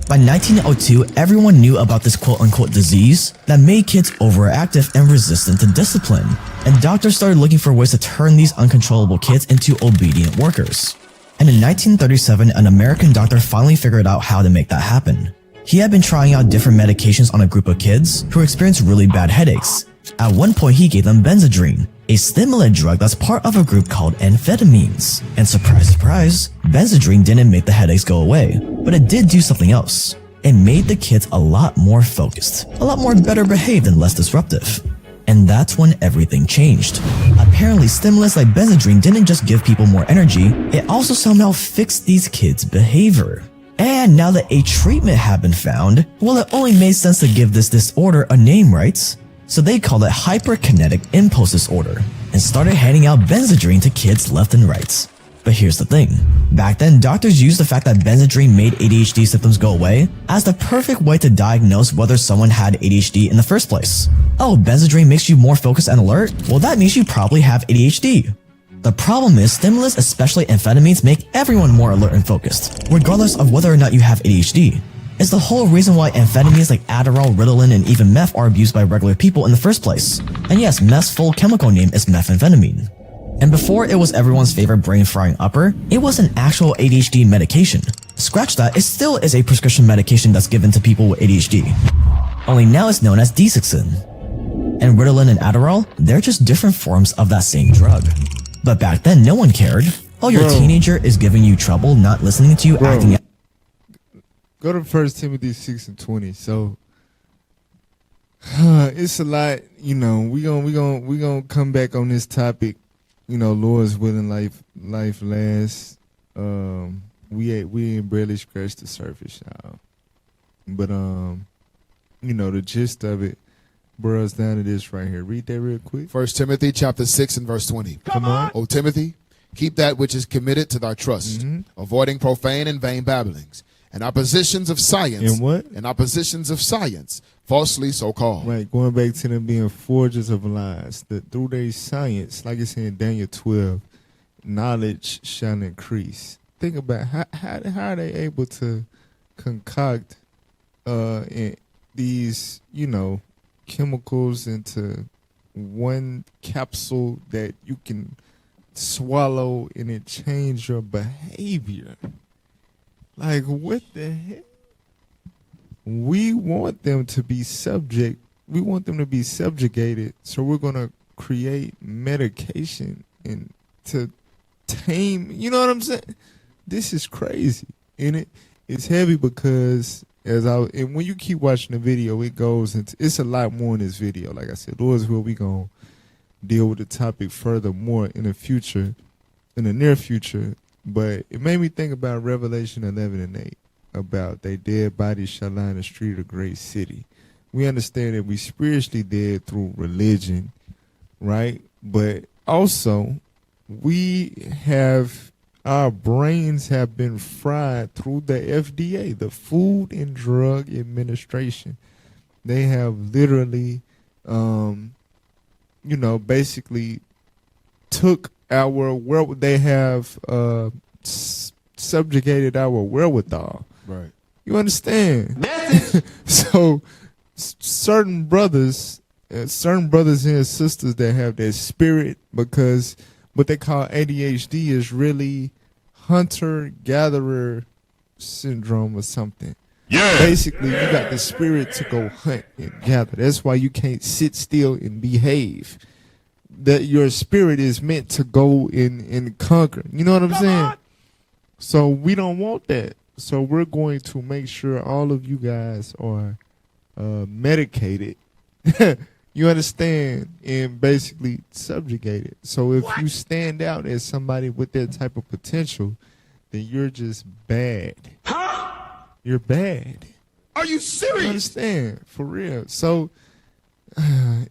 By 1902, everyone knew about this quote-unquote disease that made kids overactive and resistant to discipline, and doctors started looking for ways to turn these uncontrollable kids into obedient workers. And in 1937, an American doctor finally figured out how to make that happen. He had been trying out different medications on a group of kids who experienced really bad headaches. At one point, he gave them Benzedrine, a stimulant drug that's part of a group called amphetamines. And surprise, surprise, Benzedrine didn't make the headaches go away, but it did do something else. It made the kids a lot more focused, a lot more better behaved and less disruptive. And that's when everything changed. Apparently, stimulants like Benzedrine didn't just give people more energy, it also somehow fixed these kids' behavior. And now that a treatment had been found, well, it only made sense to give this disorder a name, right? So they called it hyperkinetic impulse disorder and started handing out Benzedrine to kids left and right. But here's the thing. Back then, doctors used the fact that Benzedrine made ADHD symptoms go away as the perfect way to diagnose whether someone had ADHD in the first place. Oh, Benzedrine makes you more focused and alert? Well, that means you probably have ADHD. The problem is, stimulants, especially amphetamines, make everyone more alert and focused, regardless of whether or not you have ADHD. It's the whole reason why amphetamines like Adderall, Ritalin, and even meth are abused by regular people in the first place. And yes, meth's full chemical name is methamphetamine. And before it was everyone's favorite brain-frying upper, it was an actual ADHD medication. Scratch that, it still is a prescription medication that's given to people with ADHD. Only now it's known as Desoxyn. And and Ritalin and Adderall, they're just different forms of that same drug. But back then, no one cared. Oh, your teenager is giving you trouble, not listening to you, acting. Go to 1 Timothy 6:20. So it's a lot. You know, we gonna come back on this topic. You know, Lord's willing, life lasts. We ain't barely scratched the surface, y'all. But you know, the gist of it boils down to this right here. Read that real quick. 1 Timothy chapter 6 and verse 20. Come on. O Timothy, keep that which is committed to thy trust, avoiding profane and vain babblings, and oppositions of science. And what? And oppositions of science, falsely so called. Right, going back to them being forgers of lies. That through their science, like it's in Daniel 12, knowledge shall increase. Think about how are they able to concoct these, you know, chemicals into one capsule that you can swallow and it change your behavior. Like, what the heck? We want them to be subjugated, so we're gonna create medication and to tame, you know what I'm saying? This is crazy. And it's heavy because and when you keep watching the video, it goes into, it's a lot more in this video. Like I said, Lord's will, we gonna deal with the topic furthermore in the near future. But it made me think about Revelation 11 and 8, about they dead bodies shall lie in the street of a great city. We understand that we spiritually dead through religion, right? But also our brains have been fried through the FDA, the Food and Drug Administration. They have literally, basically took they have subjugated our wherewithal. Right. You understand? So certain brothers and sisters that have that spirit, because what they call ADHD is really hunter-gatherer syndrome or something. Yeah. Basically, you got the spirit to go hunt and gather. That's why you can't sit still and behave. That your spirit is meant to go and conquer. You know what I'm saying? So we don't want that. So we're going to make sure all of you guys are medicated. You understand? And basically subjugated. So if you stand out as somebody with that type of potential, then you're just bad. Huh? You're bad. Are you serious? You understand? For real. So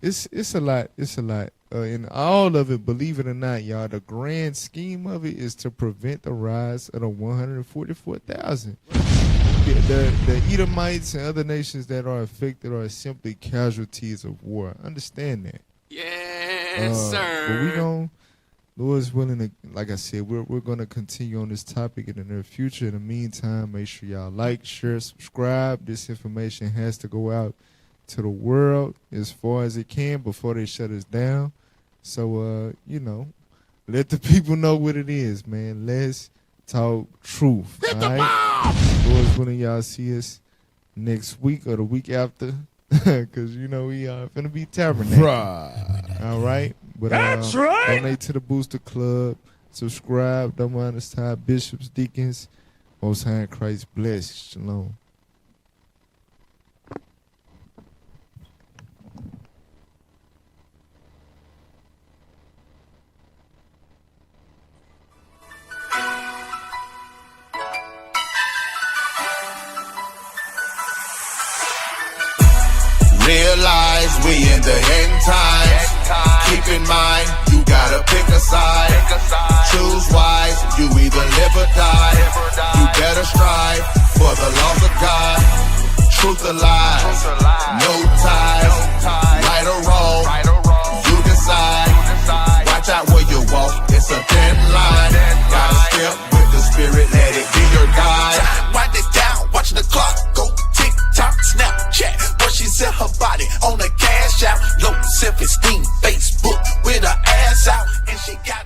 it's a lot. It's a lot. And all of it, believe it or not, y'all, the grand scheme of it is to prevent the rise of the 144,000. The Edomites and other nations that are affected are simply casualties of war. Understand that. Yes, sir. But we gon', Lord's willing to, like I said, we're gonna continue on this topic in the near future. In the meantime, make sure y'all like, share, subscribe. This information has to go out to the world as far as it can before they shut us down. So, let the people know what it is, man. Let's talk truth. All right? Lord's willing, y'all see us next week or the week after, because, we are finna be tabernacle. Right. All right? But, That's right. Donate to the Booster Club. Subscribe. Don't mind us time. Bishops, deacons. Most High in Christ bless. Shalom. Realize we in the end times. Keep in mind, you gotta pick a side. Choose wise, you either live or die.